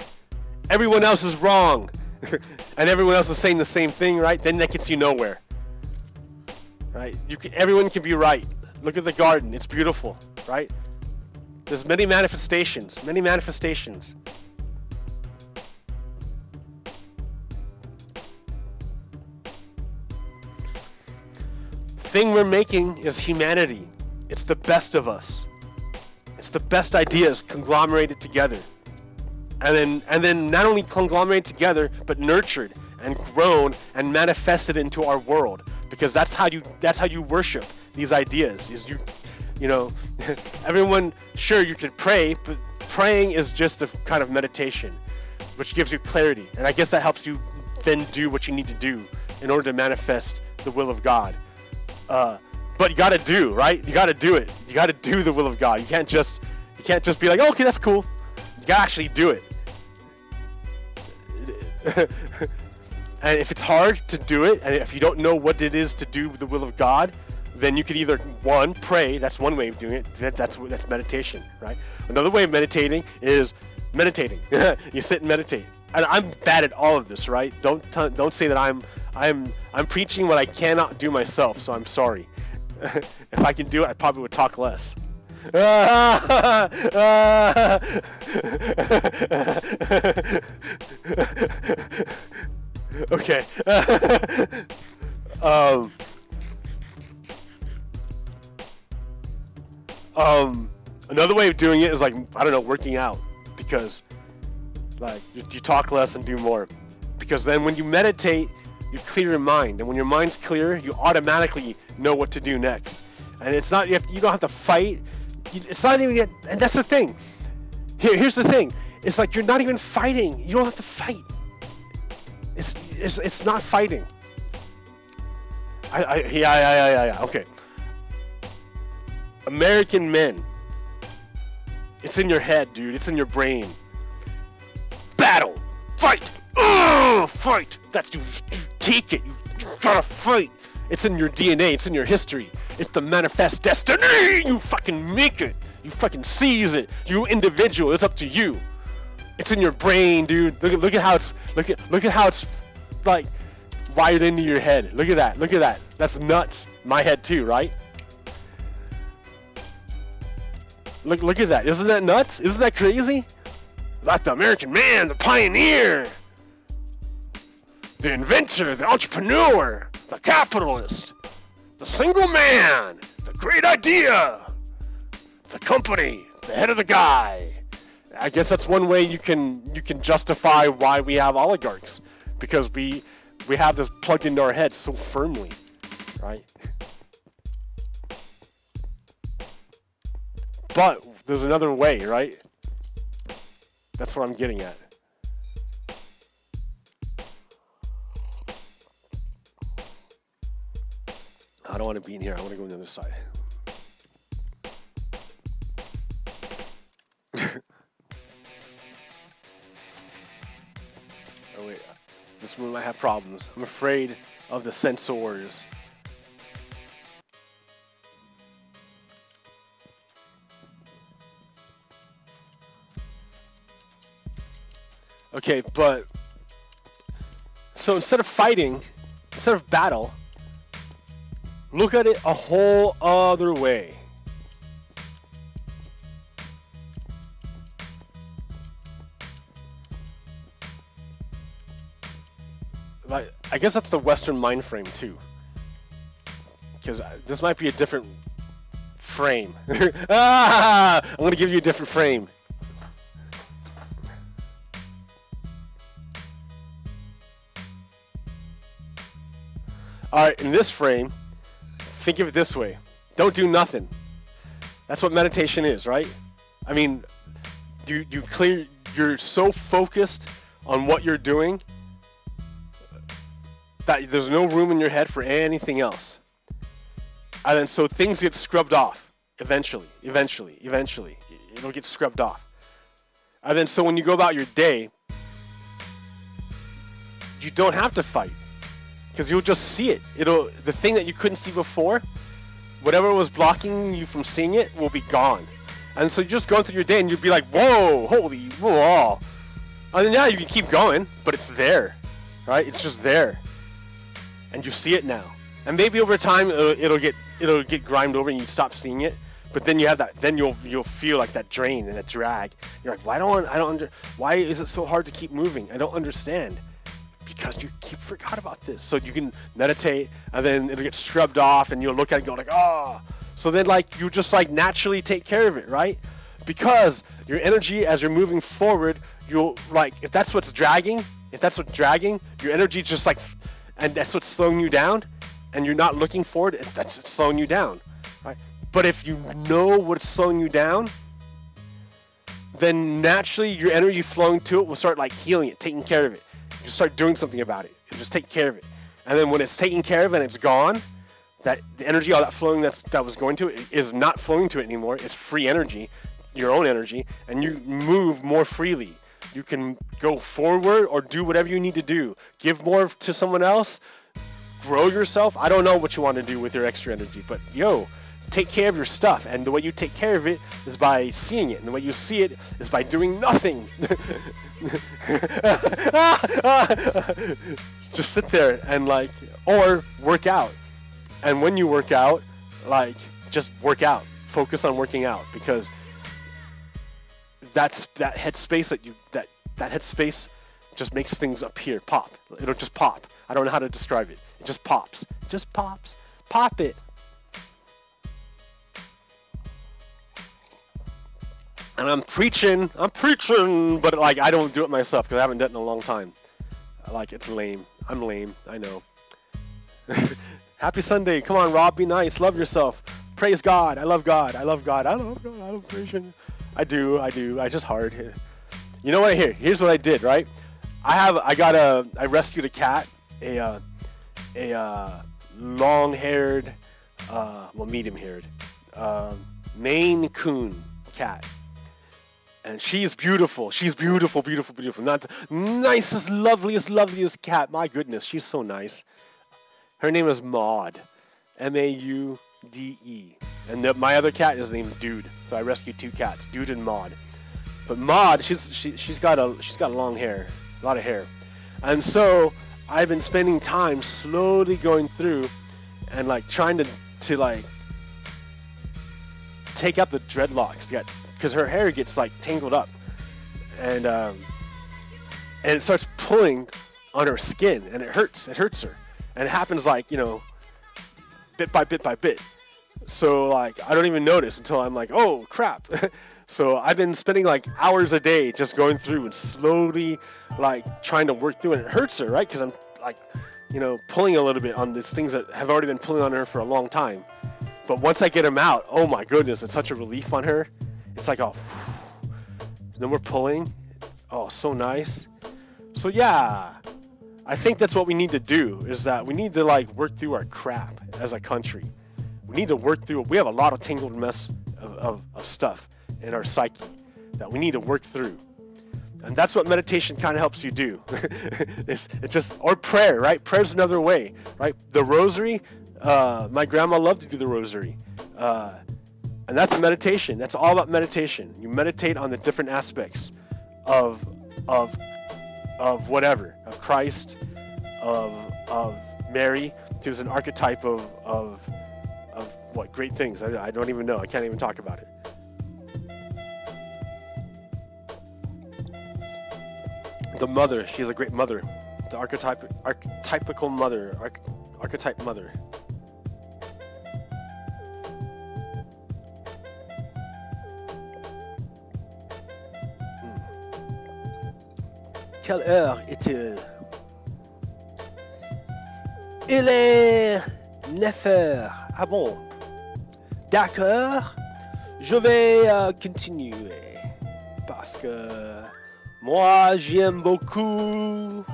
Everyone else is wrong, and everyone else is saying the same thing, right? Then that gets you nowhere, right? Everyone can be right. Look at the garden; it's beautiful, right? There's many manifestations, many manifestations. The thing we're making is humanity. It's the best of us. It's the best ideas conglomerated together. And then not only conglomerated together, but nurtured and grown and manifested into our world. Because that's how you worship these ideas. Is you know, everyone, sure, you can pray, but praying is just a kind of meditation, which gives you clarity. And I guess that helps you then do what you need to do in order to manifest the will of God. But you gotta do, right? You gotta do it. You gotta do the will of God. You can't just be like, oh, okay, that's cool. You gotta actually do it. And if it's hard to do it, and if you don't know what it is to do the will of God, then you could either, one, pray. That's one way of doing it. That's meditation, right? Another way of meditating is meditating. You sit and meditate. And I'm bad at all of this, right? Don't say that I'm preaching what I cannot do myself. So I'm sorry. If I can do it, I probably would talk less. Okay. Another way of doing it is like, I don't know, working out, because like you talk less and do more, because then when you meditate, you clear your mind, and when your mind's clear, you automatically know what to do next. And it's not, you don't have to fight. It's not even, and that's the thing. Here's the thing. It's like you're not even fighting. You don't have to fight. It's not fighting. Yeah. Okay. American men. It's in your head, dude. It's in your brain. Battle. Fight. Fight. That's you take it. You gotta fight. It's in your DNA. It's in your history. It's the manifest destiny. You fucking make it. You fucking seize it. You individual. It's up to you. It's in your brain, dude. Look at how it's look at how it's like wired into your head. Look at that. Look at that. That's nuts. My head too, right? Look at that. Isn't that nuts? Isn't that crazy? Like the American man, the pioneer, the inventor, the entrepreneur, the capitalist, the single man, the great idea, the company, the head of the guy. I guess that's one way you can justify why we have oligarchs, because we have this plugged into our heads so firmly, right? But there's another way, right? That's what I'm getting at. I don't want to be in here. I want to go on the other side. Oh wait, this one might have problems. I'm afraid of the sensors. Okay, but so instead of fighting, instead of battle, look at it a whole other way. I guess that's the Western mind frame too, because this might be a different frame. I'm gonna give you a different frame. Alright, in this frame, think of it this way. Don't do nothing. That's what meditation is, right? I mean, you're so focused on what you're doing that there's no room in your head for anything else. And then so things get scrubbed off eventually. It'll get scrubbed off. And then so when you go about your day, you don't have to fight, because you'll just see it. The thing that you couldn't see before, whatever was blocking you from seeing it, will be gone. And so you just go through your day and you'll be like, whoa, holy, whoa. And then yeah, you can keep going, but it's there, right? It's just there, and you see it now. And maybe over time it'll get grimed over and you stop seeing it. But then you have that. Then you'll feel like that drain and that drag. You're like, why is it so hard to keep moving? I don't understand. Because you forgot about this. So you can meditate, and then it'll get scrubbed off, and you'll look at it and go like, oh. So then like you just like naturally take care of it, right? Because your energy as you're moving forward, you'll like, if that's what's dragging, your energy just like, and that's what's slowing you down, and you're not looking forward, that's what's slowing you down, right? But if you know what's slowing you down, then naturally your energy flowing to it will start like healing it, taking care of it. You start doing something about it. You just take care of it. And then when it's taken care of and it's gone, that the energy, all that flowing that was going to it is not flowing to it anymore. It's free energy, your own energy, and you move more freely. You can go forward or do whatever you need to do. Give more to someone else, grow yourself. I don't know what you want to do with your extra energy, but take care of your stuff, and the way you take care of it is by seeing it, and the way you see it is by doing nothing. Just sit there and like, or work out. And when you work out, like, just work out. Focus on working out, because that's that headspace that headspace just makes things appear, pop. It'll just pop. I don't know how to describe it. It just pops. It just pops. Pop it. And I'm preaching, but like I don't do it myself because I haven't done it in a long time. Like, it's lame. I'm lame, I know. Happy Sunday. Come on, Rob, be nice. Love yourself. Praise God. I love God. I love God. I love God. I love Christian. I do. I just hard. You know what? Here's what I did, right? I rescued a cat, a long-haired, medium-haired, Maine Coon cat. And she's beautiful. She's beautiful. Not the nicest, loveliest cat. My goodness, she's so nice. Her name is Maud. M-A-U-D-E. And my other cat is named Dude. So I rescued two cats, Dude and Maud. But Maud, she's got long hair, a lot of hair. And so I've been spending time slowly going through and like trying to like take out the dreadlocks. Because her hair gets like tangled up, and it starts pulling on her skin, and it hurts her, and it happens like, bit by bit. So like I don't even notice until I'm like, oh crap. So I've been spending like hours a day just going through and slowly like trying to work through, and it hurts her, right? Because I'm like, pulling a little bit on these things that have already been pulling on her for a long time. But once I get them out, oh my goodness, it's such a relief on her. It's like, oh, then we're pulling. Oh, so nice. So yeah, I think that's what we need to do, is that we need to like work through our crap as a country. We need to work through. We have a lot of tangled mess of stuff in our psyche that we need to work through. And that's what meditation kind of helps you do. it's just, or prayer, right? Prayer's another way, right? The rosary, my grandma loved to do the rosary. And that's meditation. That's all about meditation. You meditate on the different aspects of whatever, of Christ, of Mary. She was an archetype of what great things. I don't even know. I can't even talk about it. The mother. She's a great mother. The archetypical mother. Archetype mother. Quelle heure est-il? Il est 9 heures. Ah bon? D'accord. Je vais continuer. Parce que moi, j'aime beaucoup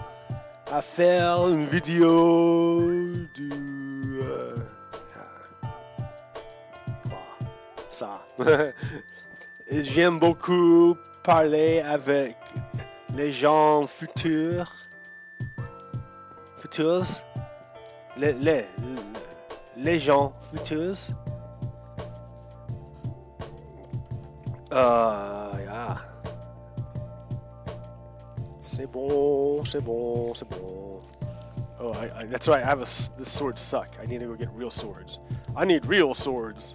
à faire une vidéo du... ça. J'aime beaucoup parler avec les gens futurs. Les gens futurs. Yeah. C'est bon. Oh, that's right. I have this sword suck. I need to go get real swords. I need real swords.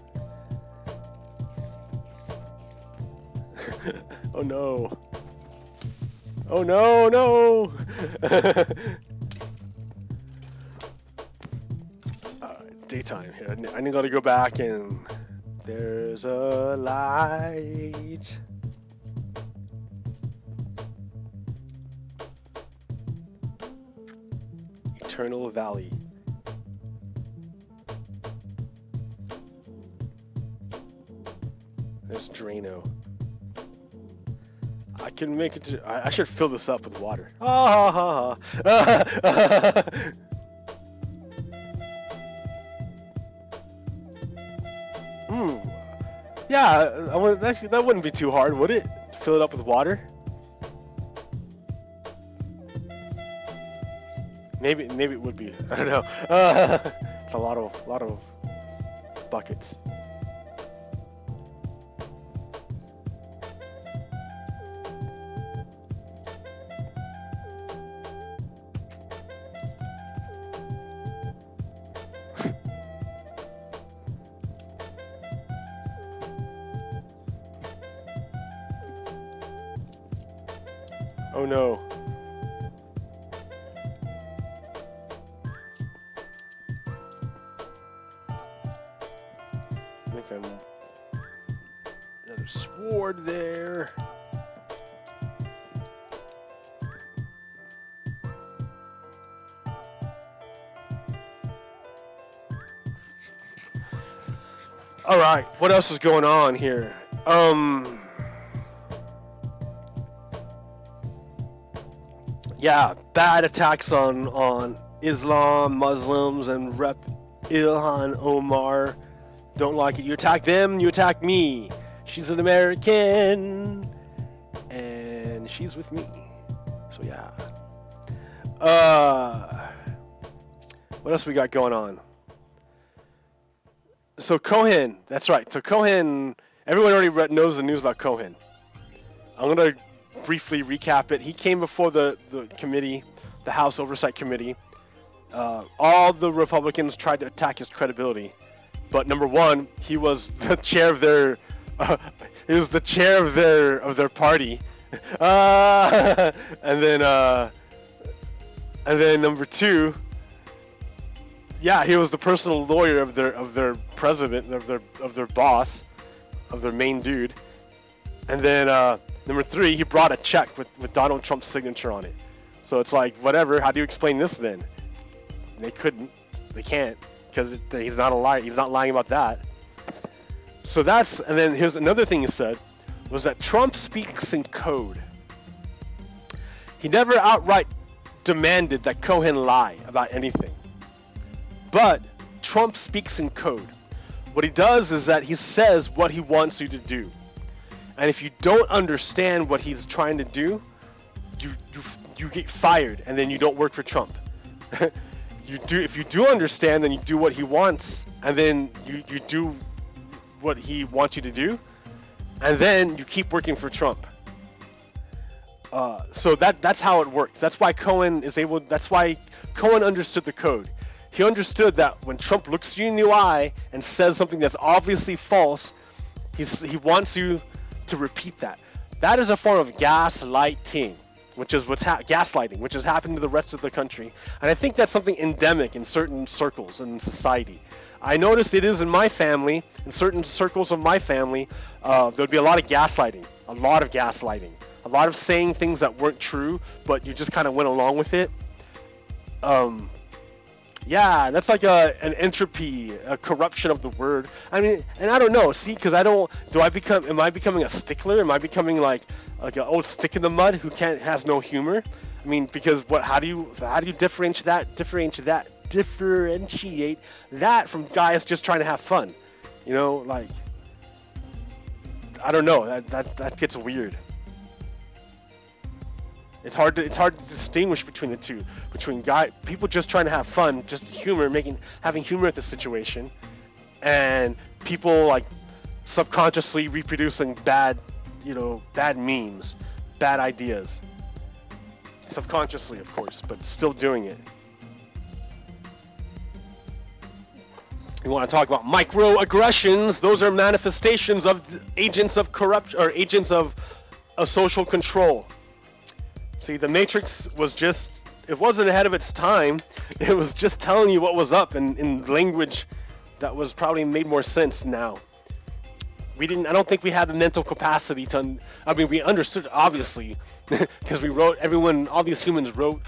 Oh no. Oh no. Daytime here. I need to go back and there's a light. Eternal Valley. There's Drano. I can make it to... I should fill this up with water. Yeah, that wouldn't be too hard, would it? Fill it up with water? Maybe it would be. I don't know. It's a lot of buckets. Oh no. I think I'm another sword there. All right, what else is going on here? Yeah, bad attacks on Islam, Muslims, and Rep Ilhan Omar. Don't like it. You attack them, you attack me. She's an American, and she's with me. So yeah. What else we got going on? So Cohen, that's right. So Cohen, everyone already knows the news about Cohen. I'm gonna briefly recap it. He came before the committee, the House Oversight Committee. All the Republicans tried to attack his credibility, but number one, he was the chair of their party, and then number two, yeah, he was the personal lawyer of their president, of their boss, of their main dude, and then number three, he brought a check with Donald Trump's signature on it. So it's like, whatever, how do you explain this then? They can't, because he's not a liar. He's not lying about that. So that's, and then here's another thing he said, was that Trump speaks in code. He never outright demanded that Cohen lie about anything. But Trump speaks in code. What he does is that he says what he wants you to do. And if you don't understand what he's trying to do, you get fired, and then you don't work for Trump. If you do understand, then you do what he wants, and then you do what he wants you to do, and then you keep working for Trump. So that's how it works. That's why Cohen understood the code. He understood that when Trump looks you in the eye and says something that's obviously false, he wants you to repeat that. That is a form of gaslighting, which is gaslighting, which has happened to the rest of the country. And I think that's something endemic in certain circles in society. I noticed it is in my family, in certain circles of my family, there'd be a lot of gaslighting, a lot of saying things that weren't true, but you just kind of went along with it. Yeah, that's like an entropy, a corruption of the word. I mean, and I don't know, see, because am I becoming a stickler? Am I becoming like an old stick in the mud who has no humor? I mean, because what? How do you differentiate that from guys just trying to have fun? You know, like, I don't know. That gets weird. It's hard to distinguish between the two, between people just trying to have fun, just humor, having humor at the situation, and people like subconsciously reproducing bad memes, bad ideas. Subconsciously, of course, but still doing it. You want to talk about microaggressions? Those are manifestations of agents of corruption or agents of a social control. See, the Matrix was it wasn't ahead of its time. It was just telling you what was up in language that was probably made more sense now. I don't think we had the mental capacity to, we understood, obviously, because all these humans wrote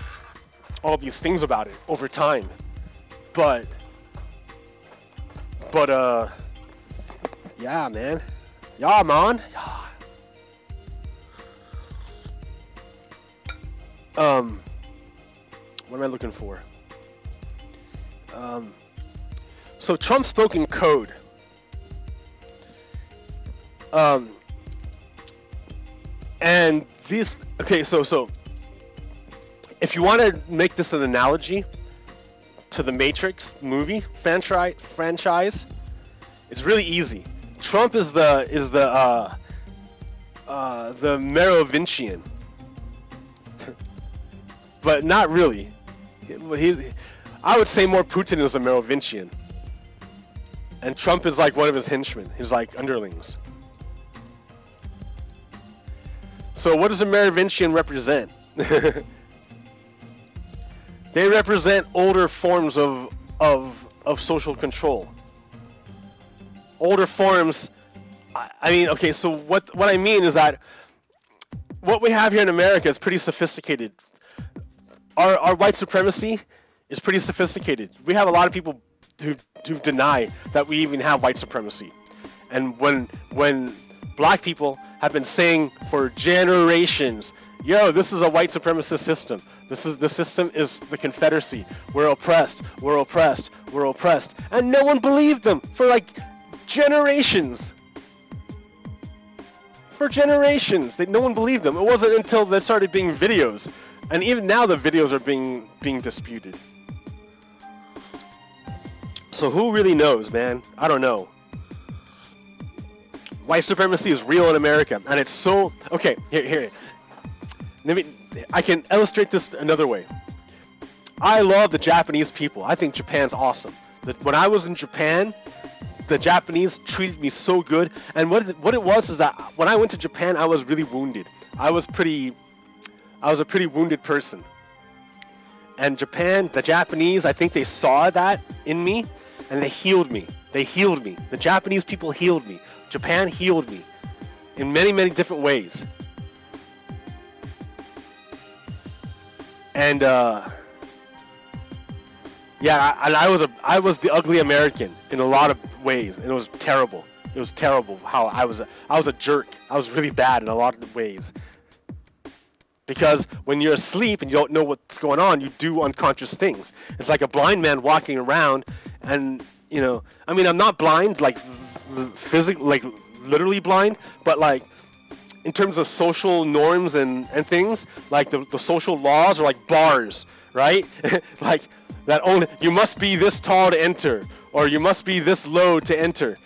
all these things about it over time. But, yeah, man. Yeah, man. Yeah. What am I looking for? So Trump spoke in code. And these, okay, so if you want to make this an analogy to the Matrix movie franchise, it's really easy. Trump is the Merovingian, but not really. I would say more Putin is a Merovingian, and Trump is like one of his henchmen. He's like underlings. So what does a Merovingian represent? They represent older forms of social control. Older forms. I mean, okay. So what I mean is that what we have here in America is pretty sophisticated. Our white supremacy is pretty sophisticated. We have a lot of people who deny that we even have white supremacy, and when black people have been saying for generations, yo, this is a white supremacist system. The system is the Confederacy. We're oppressed. We're oppressed. We're oppressed. And no one believed them for like generations. For generations, no one believed them. It wasn't until there started being videos, and even now the videos are being disputed. So who really knows, man? I don't know. White supremacy is real in America, and it's so okay. Here. I can illustrate this another way. I love the Japanese people. I think Japan's awesome. When I was in Japan, the Japanese treated me so good. And what it was is that when I went to Japan, I was really wounded. I was a pretty wounded person. And Japan, the Japanese, I think they saw that in me, and they healed me. They healed me. The Japanese people healed me. Japan healed me in many, many different ways. And yeah, and I was the ugly American in a lot of ways, and it was terrible. It was terrible how I was a jerk. I was really bad in a lot of ways. Because when you're asleep and you don't know what's going on, you do unconscious things. It's like a blind man walking around, and you know, I mean, I'm not blind, like physically, like literally blind, but like in terms of social norms and things, like the social laws are like bars, right? Like that only you must be this tall to enter, or you must be this low to enter,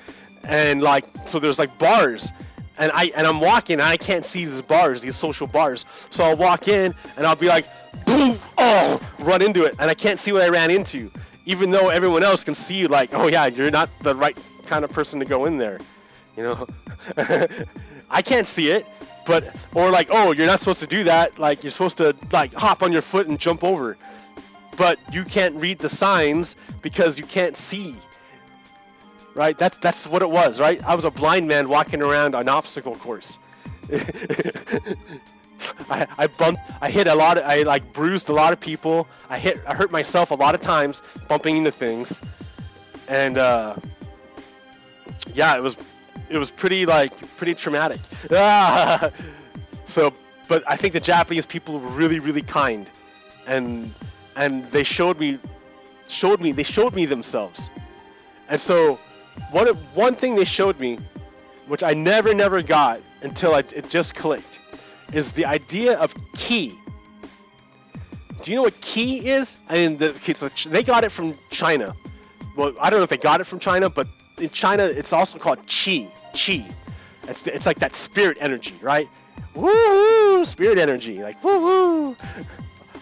and like so there's like bars. And I'm walking and I can't see these bars, these social bars. So I'll walk in and I'll be like, boom, oh, run into it. And I can't see what I ran into, even though everyone else can see like, oh yeah, you're not the right kind of person to go in there. You know, I can't see it, but, or like, oh, you're not supposed to do that. Like you're supposed to like hop on your foot and jump over, but you can't read the signs because you can't see. Right, that's what it was, right? I was a blind man walking around an obstacle course. I bruised a lot of people. I hurt myself a lot of times bumping into things, and yeah, it was pretty traumatic. So but I think the Japanese people were really, really kind, and they showed me themselves. And so one thing they showed me, which I never got until it just clicked, is the idea of ki. Do you know what ki is? I mean, so they got it from China. Well, I don't know if they got it from China, but in China, it's also called chi. Chi. It's like that spirit energy, right? Woo! Spirit energy, like woo woo.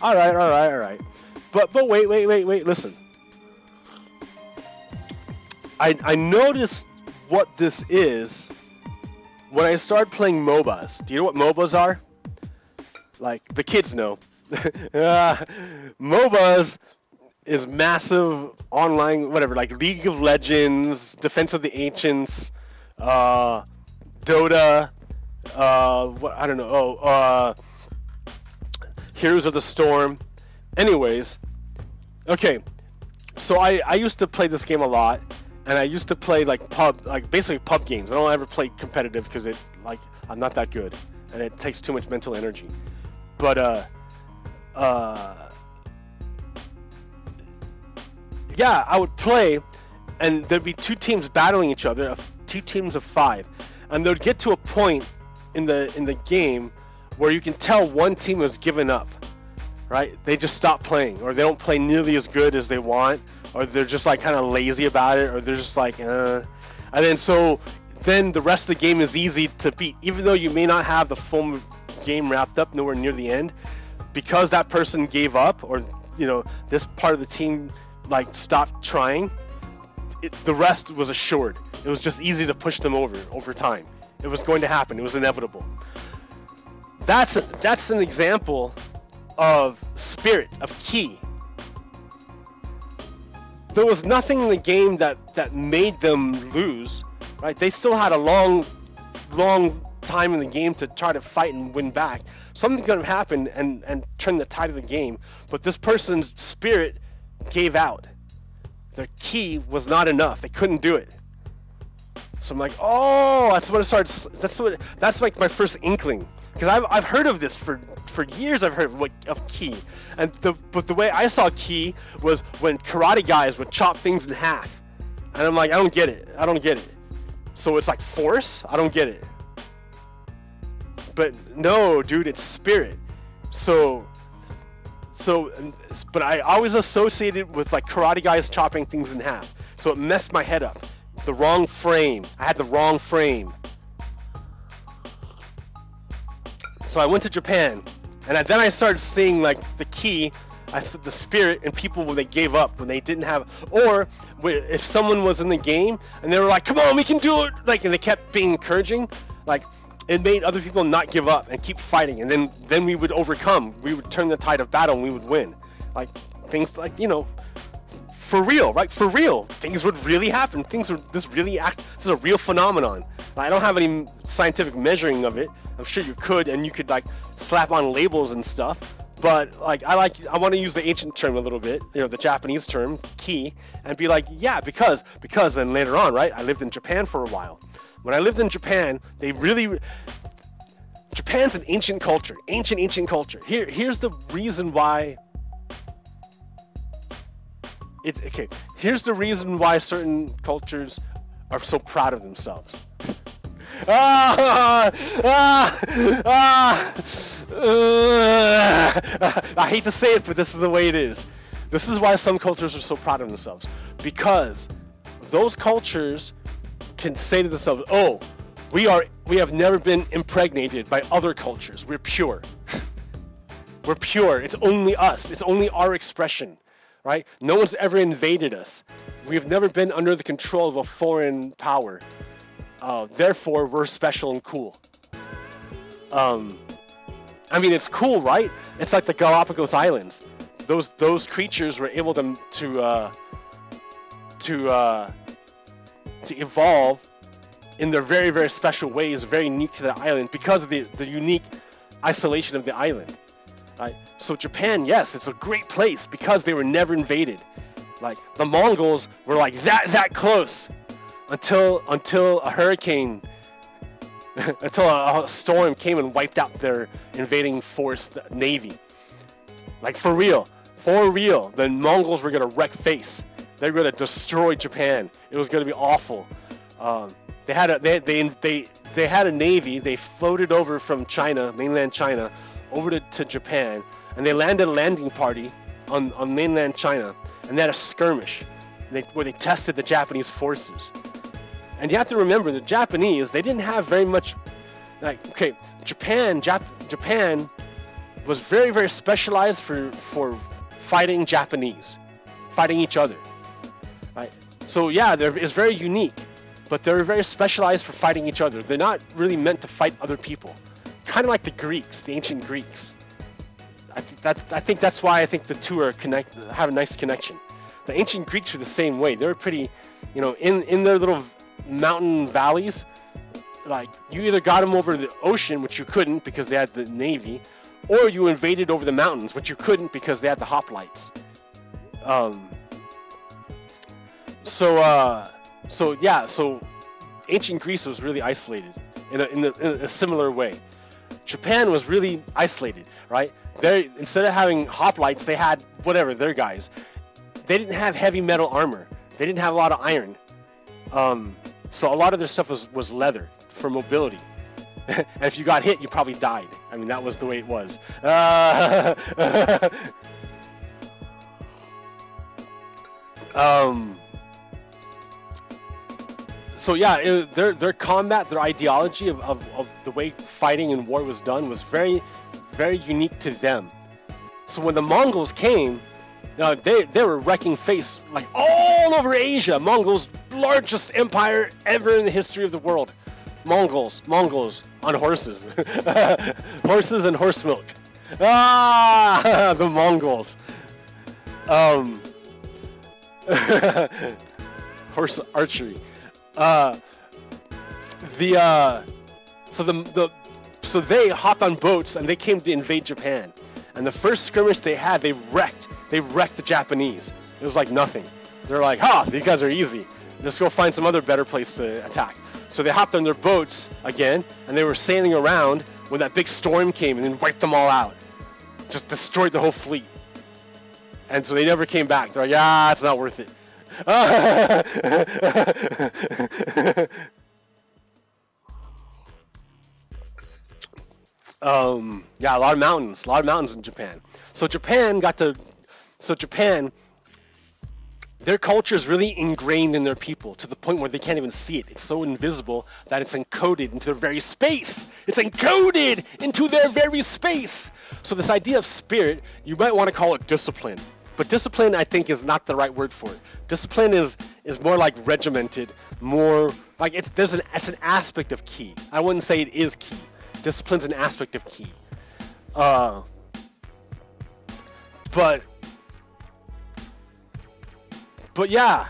All right. But wait. Listen. I noticed what this is when I started playing MOBAs. Do you know what MOBAs are? Like, the kids know. MOBAs is massive online, whatever, like League of Legends, Defense of the Ancients, Dota, I don't know, Heroes of the Storm. Anyways, okay, so I used to play this game a lot, and I used to play basically pub games. I don't ever play competitive because I'm not that good, and it takes too much mental energy. But yeah, I would play, and there'd be two teams battling each other, two teams of 5, and they'd get to a point in the game where you can tell one team has given up, right? They just stop playing, or they don't play nearly as good as they want, or they're just like kind of lazy about it, or they're just like, and then the rest of the game is easy to beat, even though you may not have the full game wrapped up nowhere near the end, because that person gave up, or this part of the team stopped trying. The rest was assured. It was just easy to push them over time. It was going to happen. It was inevitable. That's an example of spirit, of ki. There was nothing in the game that made them lose, right? They still had a long time in the game to try to fight and win back. Something could have happened and turned the tide of the game, but this person's spirit gave out. Their ki was not enough. They couldn't do it. So I'm like, oh, that's what it starts. That's like my first inkling, because I've heard of this for years. I've heard of ki, but the way I saw ki was when karate guys would chop things in half, and I'm like, I don't get it. So it's like force. I don't get it. But no, dude, it's spirit. But I always associated with like karate guys chopping things in half. So it messed my head up. The wrong frame. I had the wrong frame. So I went to Japan, and then I started seeing like the ki, the spirit in people when they gave up, when they didn't have, or if someone was in the game and they were like, "Come on, we can do it!" and they kept being encouraging, it made other people not give up and keep fighting, and then we would overcome. We would turn the tide of battle and we would win. Things for real, right? For real, things would really happen. This is a real phenomenon. I don't have any scientific measuring of it. I'm sure you could, and you could slap on labels and stuff. But I want to use the ancient term a little bit, the Japanese term, ki, and be like, yeah, because, and later on, right? I lived in Japan for a while. When I lived in Japan, Japan's an ancient culture, ancient culture. Here's the reason why. Here's the reason why certain cultures are so proud of themselves. I hate to say it, but this is the way it is. This is why some cultures are so proud of themselves, because those cultures can say to themselves, "Oh, we have never been impregnated by other cultures. We're pure. We're pure. It's only us. It's only our expression." Right? No one's ever invaded us. We've never been under the control of a foreign power. Therefore, we're special and cool. I mean, it's cool, right? It's like the Galapagos Islands. Those creatures were able to evolve in their very, very special ways, very unique to the island, because of the unique isolation of the island. Right? So Japan, yes, it's a great place because they were never invaded. The Mongols were that close until a hurricane until a storm came and wiped out their invading force navy. Like for real, the Mongols were gonna wreck face. They were gonna destroy Japan. It was gonna be awful. They had a navy. They floated over from China, mainland China, over to Japan, and they landed a landing party on mainland China, and they had a skirmish where they tested the Japanese forces. And you have to remember, the Japanese, they didn't have very much. Like, okay, Japan was very, very specialized for fighting Japanese, fighting each other. Right? So yeah, it's very unique, but they're very specialized for fighting each other. They're not really meant to fight other people. Kind of like the Greeks, the ancient Greeks. I think that's why I think the two are have a nice connection. The ancient Greeks were the same way. They were pretty, in their little mountain valleys. Like, you either got them over the ocean, which you couldn't because they had the navy, or you invaded over the mountains, which you couldn't because they had the hoplites. So ancient Greece was really isolated in a similar way. Japan was really isolated, right? Instead of having hoplites, they had whatever, their guys. They didn't have heavy metal armor. They didn't have a lot of iron. So a lot of their stuff was leather for mobility. And if you got hit, you probably died. I mean, that was the way it was. So yeah, their combat, their ideology of the way fighting and war was done was very, very unique to them. So when the Mongols came, they were wrecking face like all over Asia. Mongols, largest empire ever in the history of the world. Mongols on horses, horses and horse milk. The Mongols. Horse archery. So they hopped on boats and they came to invade Japan. And the first skirmish they had, they wrecked the Japanese. It was like nothing. They're like, these guys are easy. Let's go find some other better place to attack. So they hopped on their boats again, and they were sailing around when that big storm came and then wiped them all out. Just destroyed the whole fleet. And so they never came back. They're like, it's not worth it. Yeah, a lot of mountains in Japan. So Japan, their culture is really ingrained in their people to the point where they can't even see it. It's so invisible that it's encoded into their very space. It's encoded into their very space. So this idea of spirit, you might want to call it discipline. But discipline, I think, is not the right word for it. Discipline is more like regimented, more like it's an aspect of ki. I wouldn't say it is ki. Discipline's an aspect of ki. But yeah,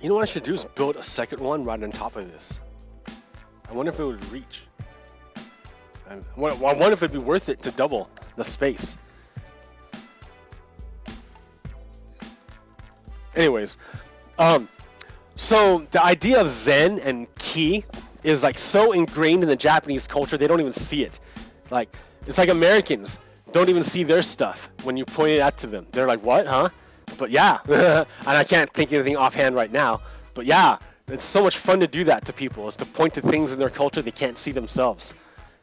you know what I should do is build a second one right on top of this. I wonder if it would reach. I wonder if it'd be worth it to double the space. Anyways, so the idea of Zen and Ki is like so ingrained in the Japanese culture, they don't even see it. Like, it's like Americans don't even see their stuff when you point it out to them. They're like, what, huh? But yeah, and I can't think of anything offhand right now, but yeah, it's so much fun to do that to people, is to point to things in their culture they can't see themselves.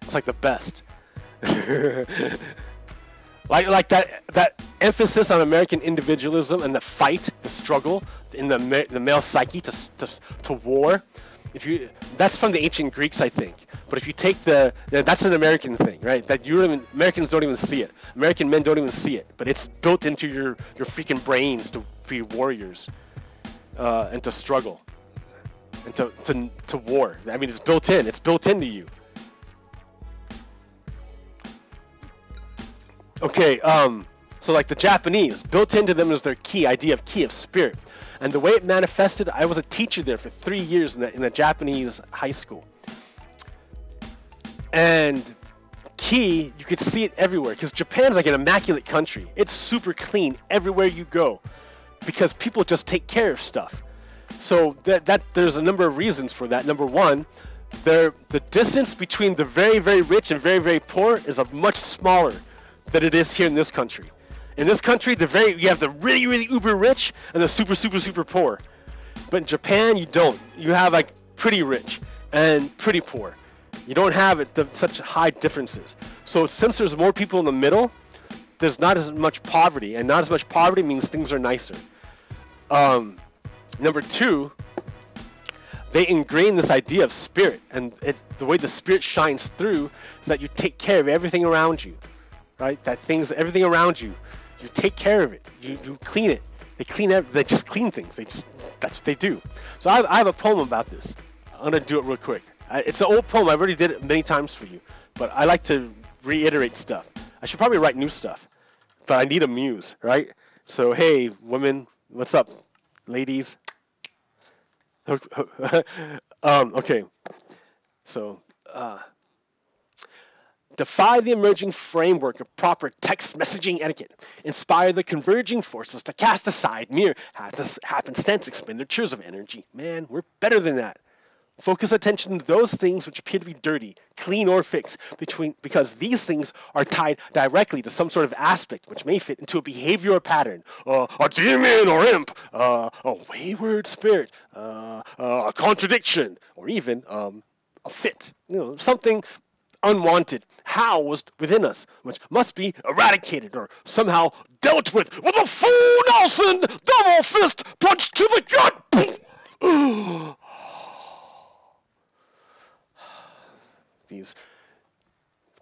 It's like the best. like that emphasis on American individualism and the fight, the struggle in the male psyche to war. That's from the ancient Greeks, I think. But if you take that's an American thing, right? That Americans don't even see it. American men don't even see it. But it's built into your freaking brains to be warriors, and to struggle, and to war. I mean, it's built in. It's built into you. Okay, so like the Japanese, built into them is their idea of ki, of spirit. And the way it manifested, I was a teacher there for 3 years in a Japanese high school. And key, you could see it everywhere because Japan's like an immaculate country. It's super clean everywhere you go because people just take care of stuff. So that there's a number of reasons for that. Number one, the distance between the very, very rich and very, very poor is a much smaller than it is here in this country. In this country, you have the really, really uber rich and the super, super, super poor. But in Japan, you don't. You have like pretty rich and pretty poor. You don't have such high differences. So since there's more people in the middle, there's not as much poverty, and not as much poverty means things are nicer. Number two, they ingrain this idea of spirit, and the way the spirit shines through is that you take care of everything around you, right? Everything around you, you take care of it. You clean it. They just clean things. That's what they do. So I have a poem about this. I'm gonna do it real quick. It's an old poem. I've already did it many times for you, but I like to reiterate stuff. I should probably write new stuff, but I need a muse, right? So hey, women, what's up, ladies? Okay. So defy the emerging framework of proper text messaging etiquette. Inspire the converging forces to cast aside mere happenstance expenditures of energy. Man, we're better than that. Focus attention to those things which appear to be dirty, clean, or fixed, because these things are tied directly to some sort of aspect which may fit into a behavior pattern, a demon or imp, a wayward spirit, a contradiction, or even a fit. Something unwanted, housed within us, which must be eradicated or somehow dealt with a full Nelson double fist punch to the gut.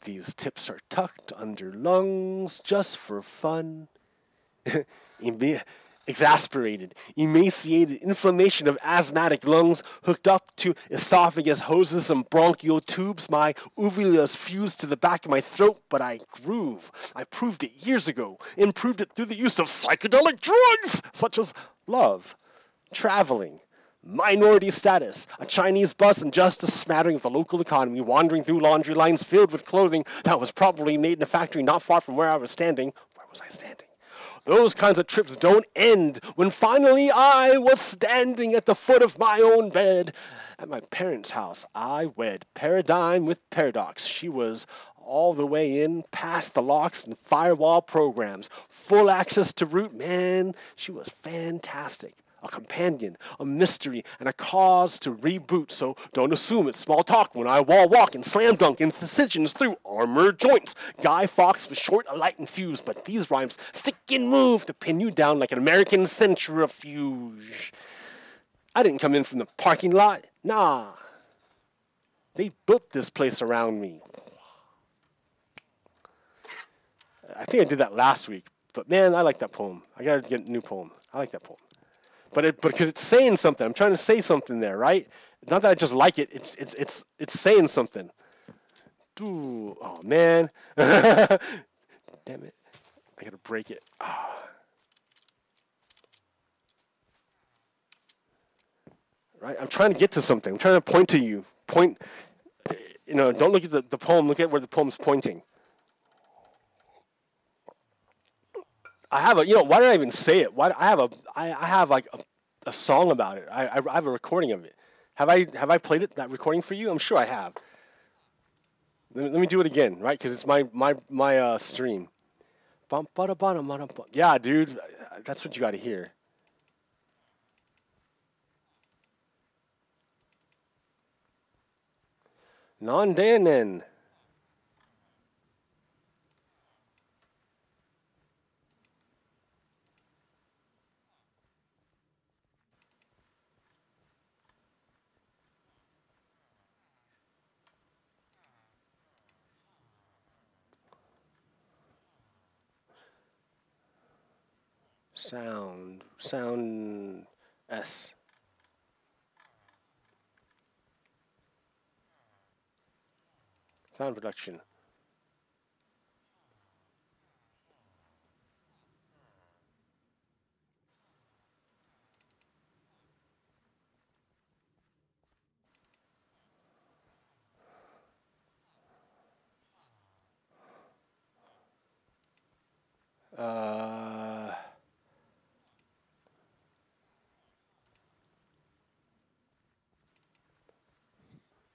These tips are tucked under lungs just for fun. Exasperated, emaciated, inflammation of asthmatic lungs hooked up to esophagus hoses and bronchial tubes. My uvulas fused to the back of my throat, but I groove. I proved it years ago, improved it through the use of psychedelic drugs, such as love, traveling, minority status, a Chinese bus, and just a smattering of the local economy, wandering through laundry lines filled with clothing that was probably made in a factory not far from where I was standing. Where was I standing? Those kinds of trips don't end when finally I was standing at the foot of my own bed. At my parents' house, I wed paradigm with paradox. She was all the way in, past the locks and firewall programs, full access to root. Man, she was fantastic. A companion, a mystery, and a cause to reboot. So don't assume it's small talk when I wall walk and slam dunk incisions through armored joints. Guy Fawkes was short, a light, and fused, but these rhymes stick and move to pin you down like an American centrifuge. I didn't come in from the parking lot. Nah. They built this place around me. I think I did that last week, but man, I like that poem. I gotta get a new poem. I like that poem. But because it's saying something. I'm trying to say something there, right? Not that I just like it. It's saying something. Ooh, oh man. Damn it. I gotta break it. Oh. Right? I'm trying to get to something. I'm trying to point to you. Point. Don't look at the poem. Look at where the poem's pointing. I have why did I even say it? I have like a song about it. I have a recording of it. Have I played that recording for you? I'm sure I have. Let me do it again, right? Because it's my stream. Yeah, dude, that's what you got to hear. Non-danen. Sound S. Sound production.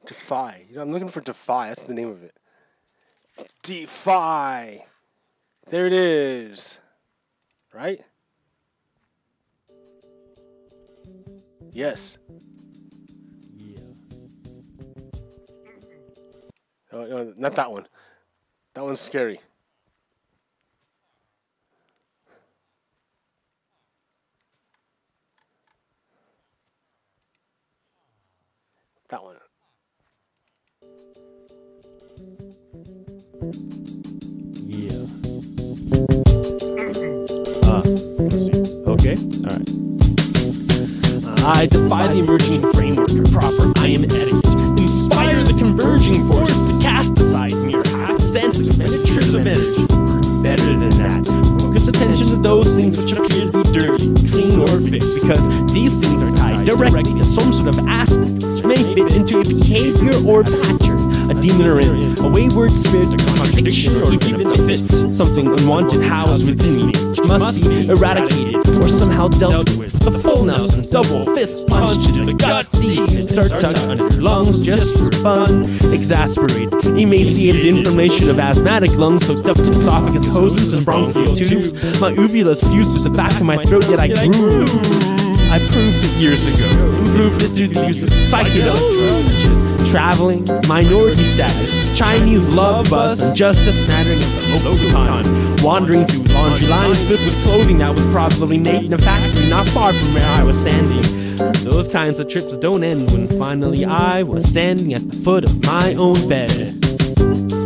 Defy. You know, I'm looking for Defy. That's the name of it. Defy. There it is. Right? Yes. Oh, no, not that one. That one's scary. That one. Yeah. Let's see. Okay. All right. I defy the emerging framework of proper I am etiquette. Inspire the converging forces to cast aside mere half-sense expenditures of energy. Better than that, focus attention to those things which appear to be dirty, clean, or fixed, because these things are tied directly to some sort of aspect which may fit into a behavior or pattern, a demon or imp, a wayward spirit, a contradiction, or even a fit, something unwanted housed within me, which must be eradicated or somehow dealt with. The full Nelson, double fist punch to the gut. These are tucked under your lungs just for fun. Exasperated, emaciated inflammation of asthmatic lungs hooked up to esophagus hoses and bronchial tubes. My uvulas fused to the back of my throat, yet I grew. I proved it years ago. Proved it through the use of psychedelic drugs such as traveling, minority status, Chinese love bus, and just a smattering of the local time. Wandering through laundry lines filled with clothing that was probably made in a factory not far from where I was standing. Those kinds of trips don't end when finally I was standing at the foot of my own bed.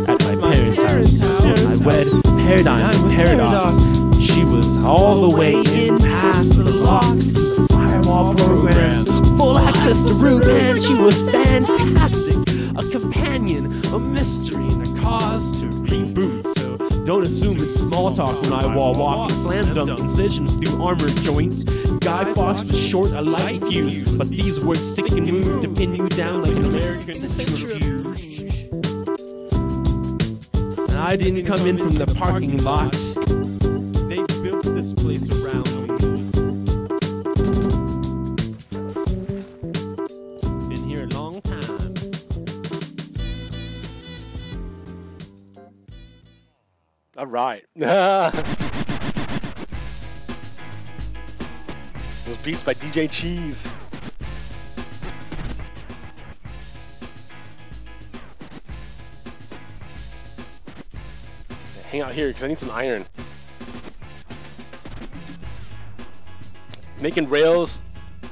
At my parents' house, I wed paradigm paradox. She was all the way in past the locks, the firewall programs, full access to root, and she was fantastic. A companion, a mystery, and a cause to reboot. So don't assume it's small talk when I wall walk and slam dunk incisions through armored joints. Guy Fawkes was short, a light fuse, but these words stick and move to pin you down like an American centrifuge. And I didn't come in from the parking lot. They built this place around me. Been here a long time. All right. Those beats by DJ Cheese. Hang out here because I need some iron. Making rails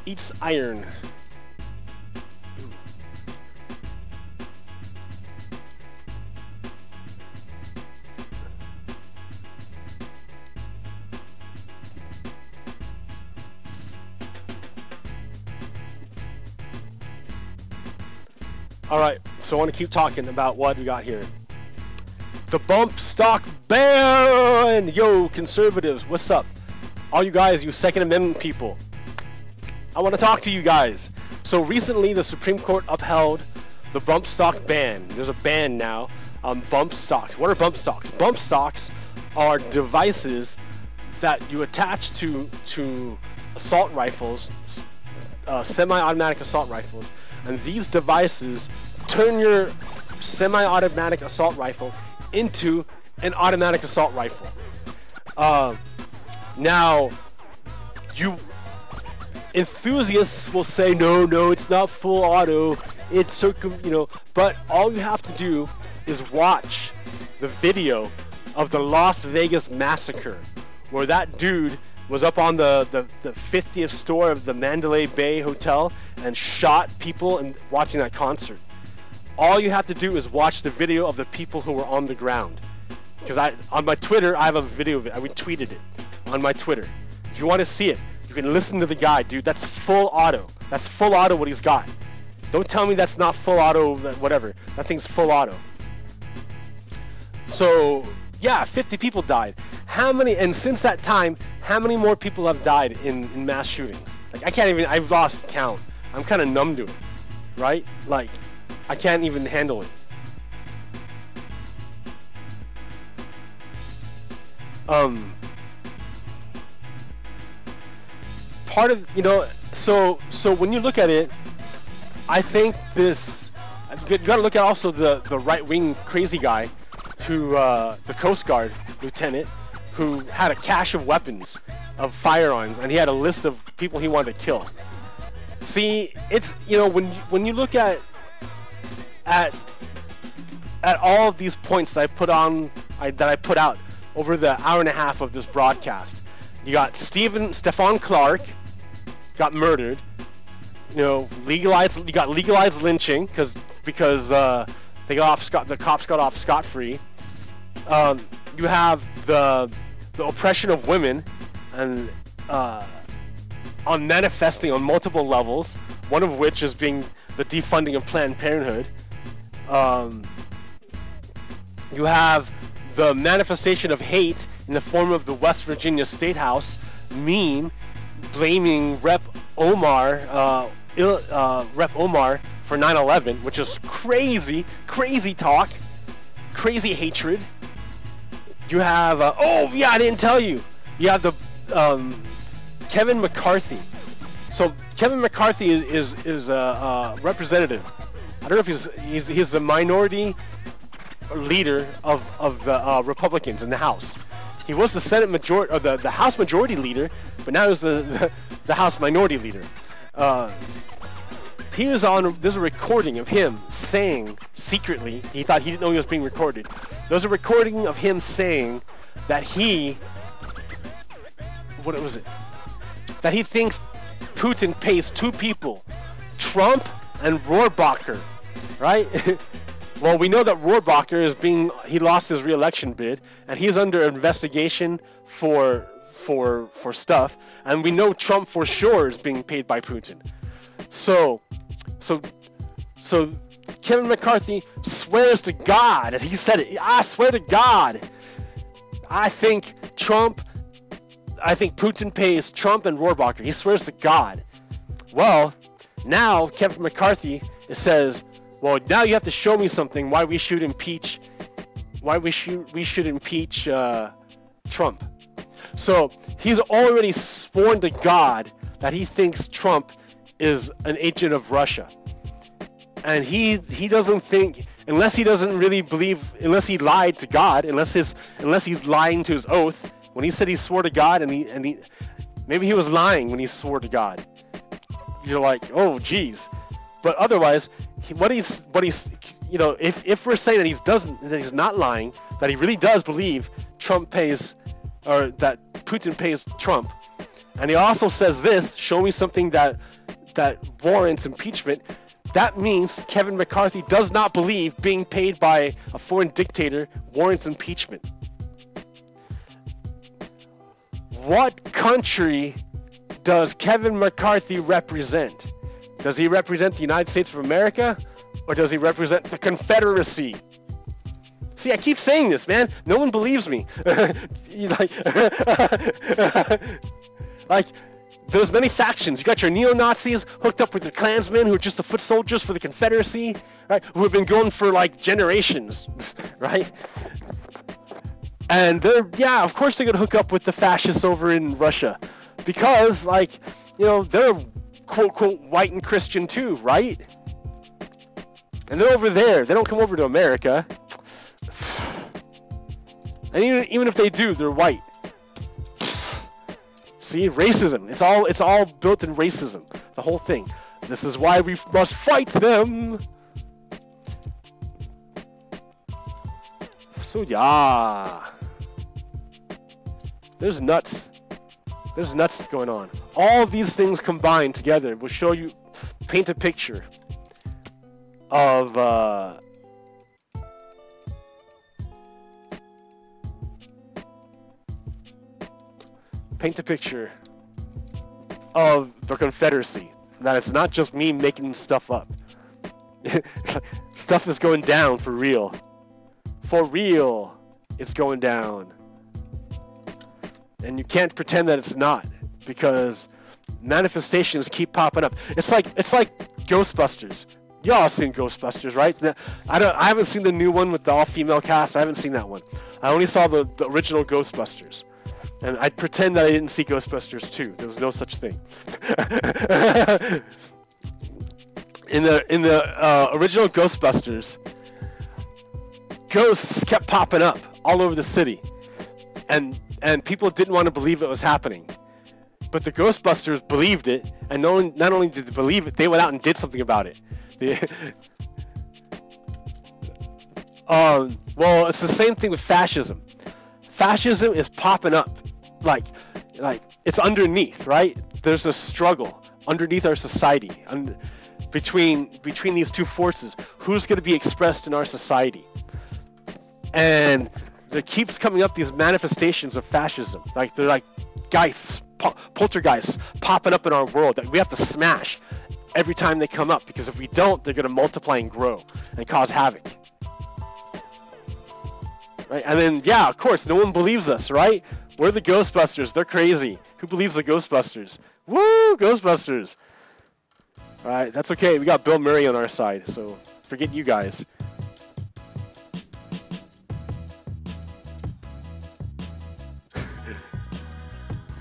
eats iron. Alright, so I want to keep talking about what we got here. The bump stock ban! Yo, conservatives, what's up? All you guys, you Second Amendment people. I want to talk to you guys. So recently, the Supreme Court upheld the bump stock ban. There's a ban now on bump stocks. What are bump stocks? Bump stocks are devices that you attach to assault rifles, semi-automatic assault rifles, and these devices turn your semi-automatic assault rifle into an automatic assault rifle. Now, you enthusiasts will say, no, it's not full auto. It's but all you have to do is watch the video of the Las Vegas massacre, where that dude was up on the 50th floor of the Mandalay Bay Hotel and shot people and watching that concert. All you have to do is watch the video of the people who were on the ground. Because on my Twitter, I have a video of it. I retweeted it on my Twitter. If you want to see it, you can listen to the guy, dude. That's full auto. That's full auto what he's got. Don't tell me that's not full auto, whatever. That thing's full auto. So, yeah, 50 people died. And since that time, how many more people have died in mass shootings? Like, I've lost count. I'm kind of numb to it, right? Like, I can't even handle it. part of, you know, so when you look at it, I think this, you gotta look at also the right-wing crazy guy who, the Coast Guard lieutenant, who had a cache of weapons, of firearms, and he had a list of people he wanted to kill. See, it's, you know, when you look at all of these points that I put out over the hour and a half of this broadcast, you got Stefan Clark got murdered. You know, you got legalized lynching because they got the cops got off scot-free. You have the oppression of women, and on manifesting on multiple levels, one of which is being the defunding of Planned Parenthood. You have the manifestation of hate in the form of the West Virginia State House meme blaming Rep. Omar for 9/11, which is crazy talk, crazy hatred. You have, oh yeah, I didn't tell you. You have the Kevin McCarthy. So Kevin McCarthy is a representative. I don't know if he's a minority leader of the Republicans in the House. He was the Senate majority, or the House majority leader, but now he's the House minority leader. He was on. There's a recording of him saying secretly. He thought he didn't know he was being recorded. There's a recording of him saying that that he thinks Putin pays two people, Trump and Rohrabacher, right? Well, we know that Rohrabacher he lost his re-election bid, and he's under investigation for stuff, and we know Trump for sure is being paid by Putin. So Kevin McCarthy swears to God, and he said it, I swear to God, I think Putin pays Trump and Rohrabacher. He swears to God. Well, now Kevin McCarthy says, well, now you have to show me something why we should impeach Trump. So he's already sworn to God that he thinks Trump is an agent of Russia, and he doesn't think, unless he doesn't really believe, unless he lied to God, unless he's lying to his oath when he said he swore to God, and he maybe he was lying when he swore to God. You're like, oh geez. But otherwise, what he's you know, if we're saying that he's not lying, that he really does believe Trump pays, or that Putin pays Trump, and he also says this, show me something that warrants impeachment, that means Kevin McCarthy does not believe being paid by a foreign dictator warrants impeachment. What country does Kevin McCarthy represent? Does he represent the United States of America, or does he represent the Confederacy? See, I keep saying this, man. No one believes me. Like, there's many factions. You got your neo-Nazis hooked up with your Klansmen who are just the foot soldiers for the Confederacy, right? Who have been going for like generations, right? And yeah, of course they're gonna hook up with the fascists over in Russia, because, like, you know, they're quote white and Christian too, right? And they're over there. They don't come over to America. And even if they do, they're white. See, racism. It's all built in racism. The whole thing. This is why we must fight them. So yeah. There's nuts. There's nuts going on. All of these things combined together will show you, paint a picture of paint a picture of the Confederacy. That it's not just me making stuff up. Stuff is going down for real. For real, it's going down. And you can't pretend that it's not, because manifestations keep popping up. It's like Ghostbusters. Y'all seen Ghostbusters, right? I haven't seen the new one with the all-female cast. I haven't seen that one. I only saw the original Ghostbusters. And I'd pretend that I didn't see Ghostbusters 2. There was no such thing. In the original Ghostbusters, ghosts kept popping up all over the city, and people didn't want to believe it was happening. But the Ghostbusters believed it, and not only did they believe it, they went out and did something about it. Well, it's the same thing with fascism. Fascism is popping up, like it's underneath, right? There's a struggle underneath our society, between these two forces. Who's going to be expressed in our society? And there keeps coming up these manifestations of fascism, like they're like geists, poltergeists popping up in our world that we have to smash every time they come up, because if we don't, they're going to multiply and grow and cause havoc. Right? And then, yeah, of course, no one believes us, right? We're the Ghostbusters. They're crazy. Who believes the Ghostbusters? Woo, Ghostbusters. All right, that's okay. We got Bill Murray on our side, so forget you guys.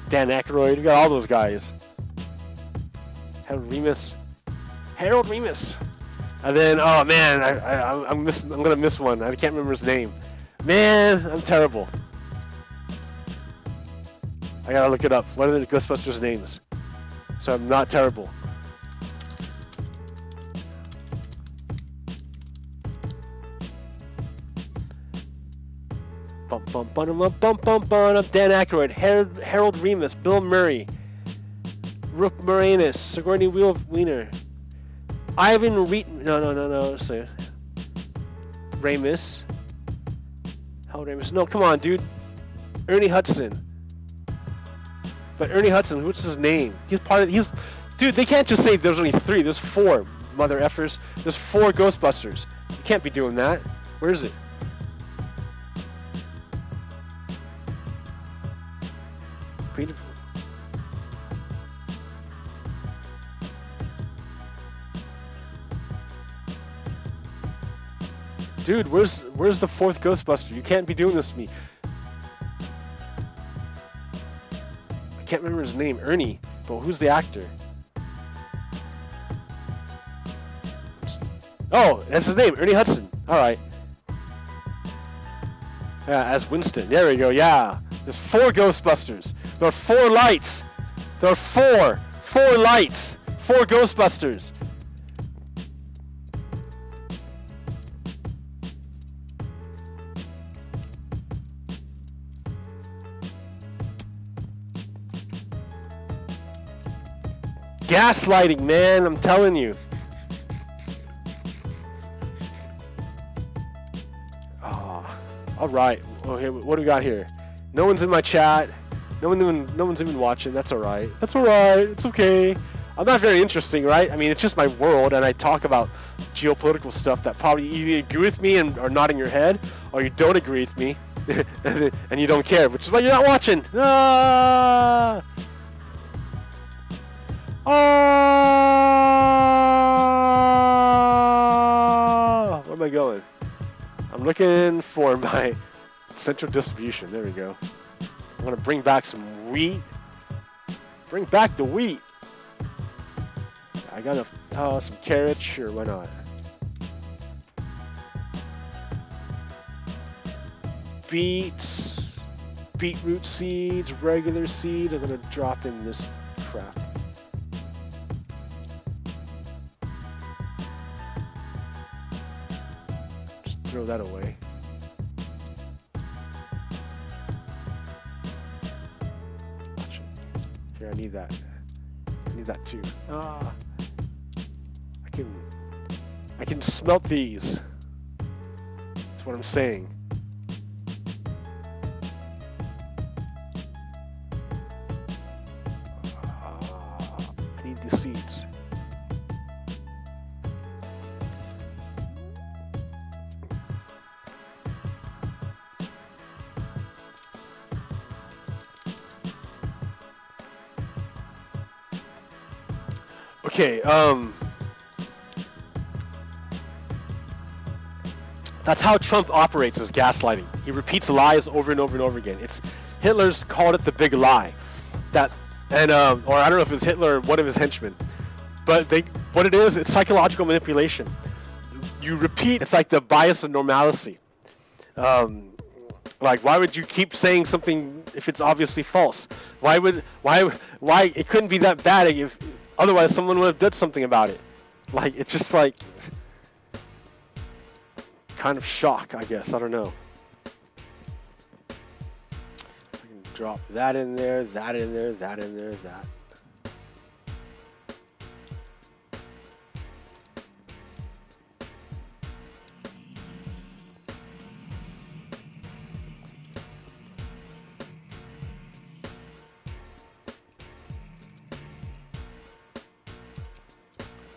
Dan Aykroyd, we got all those guys. Harold Ramis. And then, oh man, I'm gonna miss one. I can't remember his name. Man, I'm terrible. I gotta look it up. What are the Ghostbusters names? So I'm not terrible. I'm Dan Aykroyd, Harold Ramis, Bill Murray, Rook Moranis, Sigourney Weaver, Ivan Reed. No. So, Ramis. Harold Ramis. No, come on, dude. Ernie Hudson. But Ernie Hudson, what's his name? Dude, they can't just say there's only 3. There's 4, mother effers. There's 4 Ghostbusters. You can't be doing that. Where is it? Beautiful. Dude, where's the 4th Ghostbuster? You can't be doing this to me. I can't remember his name, Ernie, but who's the actor? Oh, that's his name, Ernie Hudson. All right. Yeah, as Winston. There we go. Yeah, there's 4 Ghostbusters. There are 4 lights. There are 4 lights. 4 Ghostbusters. Gaslighting, man, I'm telling you. Oh, all right. Okay, what do we got here? No one's in my chat. No one's even watching. That's all right. That's all right. It's okay. I'm not very interesting, right? I mean, it's just my world, and I talk about geopolitical stuff that probably either agree with me and are nodding your head, or you don't agree with me, and you don't care, which is why you're not watching. Ah! Oh! Where am I going? I'm looking for my central distribution. There we go. I'm gonna bring back some wheat. Bring back the wheat. I got some carrots. Sure, why not? Beets, beetroot seeds, regular seeds. I'm gonna drop in this crap. Throw that away. Here, I need that. I need that too. Ah, I can smelt these. That's what I'm saying. I need the seeds. Okay, That's how Trump operates, is gaslighting. He repeats lies over and over and over again. Hitler's called it the big lie. Or I don't know if it was Hitler or one of his henchmen. But what it is, it's psychological manipulation. You repeat, it's like the bias of normalcy. Like, why would you keep saying something if it's obviously false? Why it couldn't be that bad if otherwise someone would have done something about it. Like, it's just like kind of shock, I guess. I don't know. So I can drop that in there, that in there, that in there, that.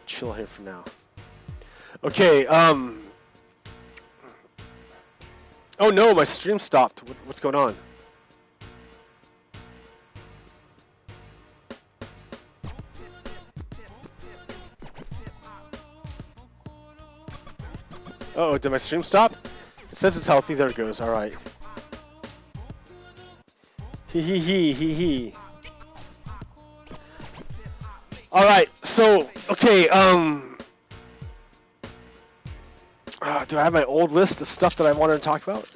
Chill here for now. Okay, oh no, my stream stopped. What's going on? Uh-oh, did my stream stop? It says it's healthy. There it goes. All right. Hee. All right. So, okay. Do I have my old list of stuff that I wanted to talk about?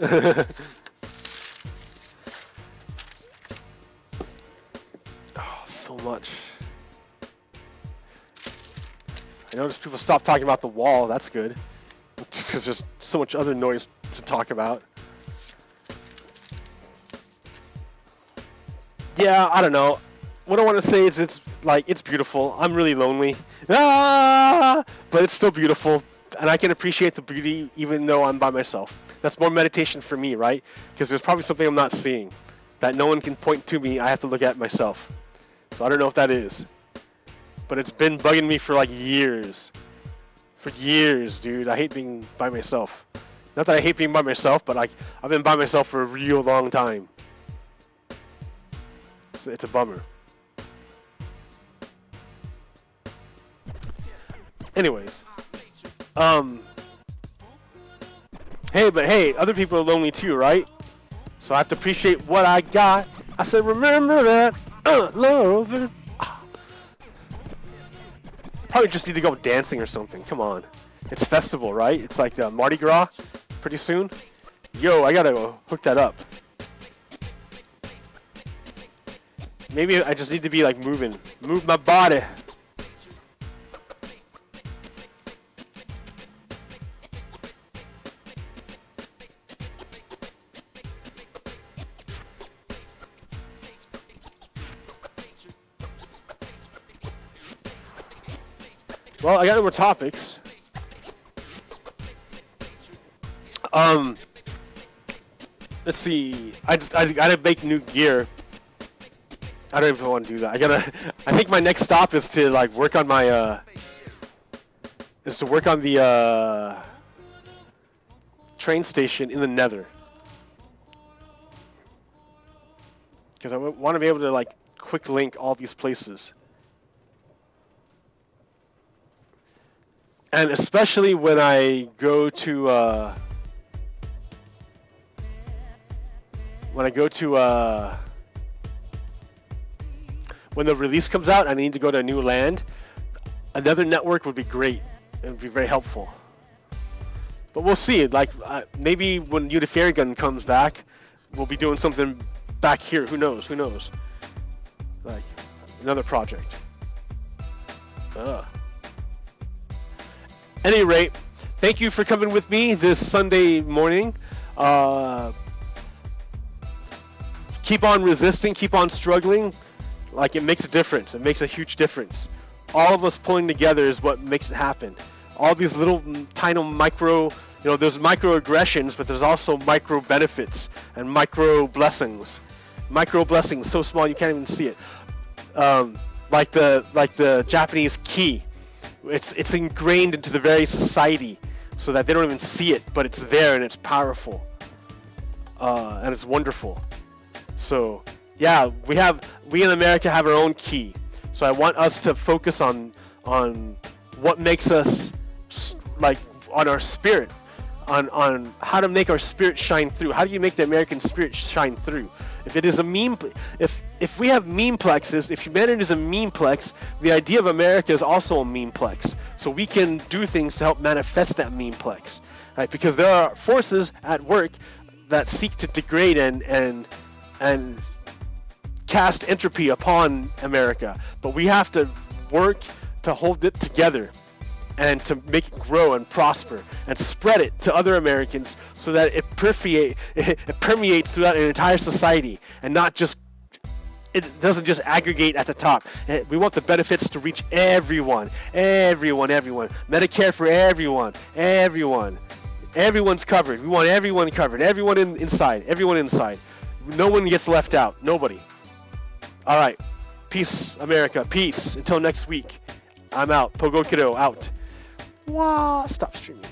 Oh, so much. I noticed people stopped talking about the wall. That's good. Just because there's so much other noise to talk about. Yeah, I don't know. What I want to say is it's beautiful. I'm really lonely. But it's still beautiful. And I can appreciate the beauty even though I'm by myself. That's more meditation for me, right? Because there's probably something I'm not seeing that no one can point to me. I have to look at myself. So I don't know if that is. But it's been bugging me for like years. For years, dude. I hate being by myself. Not that I hate being by myself, but like I've been by myself for a real long time. It's a bummer. Anyways. Hey, other people are lonely too, right? So I have to appreciate what I got. I said, remember that, love it. Probably just need to go dancing or something. Come on. It's festival, right? It's like Mardi Gras pretty soon. Yo, I gotta go hook that up. Maybe I just need to be like move my body. Well, I got no more topics. Let's see. I gotta make new gear. I don't even want to do that. I think my next stop is to like work on my the train station in the Nether. Because I want to be able to like quick link all these places. And especially when I go to when the release comes out, I need to go to a new land. Another network would be great. It would be very helpful. But we'll see. Like maybe when Fairy Gun comes back, we'll be doing something back here. Who knows? Who knows? Like another project. Any rate, thank you for coming with me this Sunday morning. Keep on resisting, keep on struggling. Like, it makes a difference. It makes a huge difference. All of us pulling together is what makes it happen. All these little tiny micro, there's microaggressions, but there's also micro benefits and micro blessings. Micro blessings, so small you can't even see it. Like the Japanese key. It's ingrained into the very society so that they don't even see it, but it's there and it's powerful. And it's wonderful. So yeah, we in America have our own key. So I want us to focus on what makes us like on our spirit. on how to make our spirit shine through. How do you make the American spirit shine through? If it is a meme, if we have memeplexes, if humanity is a memeplex, the idea of America is also a memeplex. So we can do things to help manifest that memeplex, right? Because there are forces at work that seek to degrade and cast entropy upon America, but we have to work to hold it together and to make it grow and prosper and spread it to other Americans so that it permeates throughout an entire society and not just, it doesn't just aggregate at the top. We want the benefits to reach everyone. Medicare for everyone. Everyone's covered. We want everyone covered. Everyone inside. No one gets left out. Nobody. All right. Peace, America. Peace. Until next week. I'm out. PoGokeRo out. Wow. Stop streaming.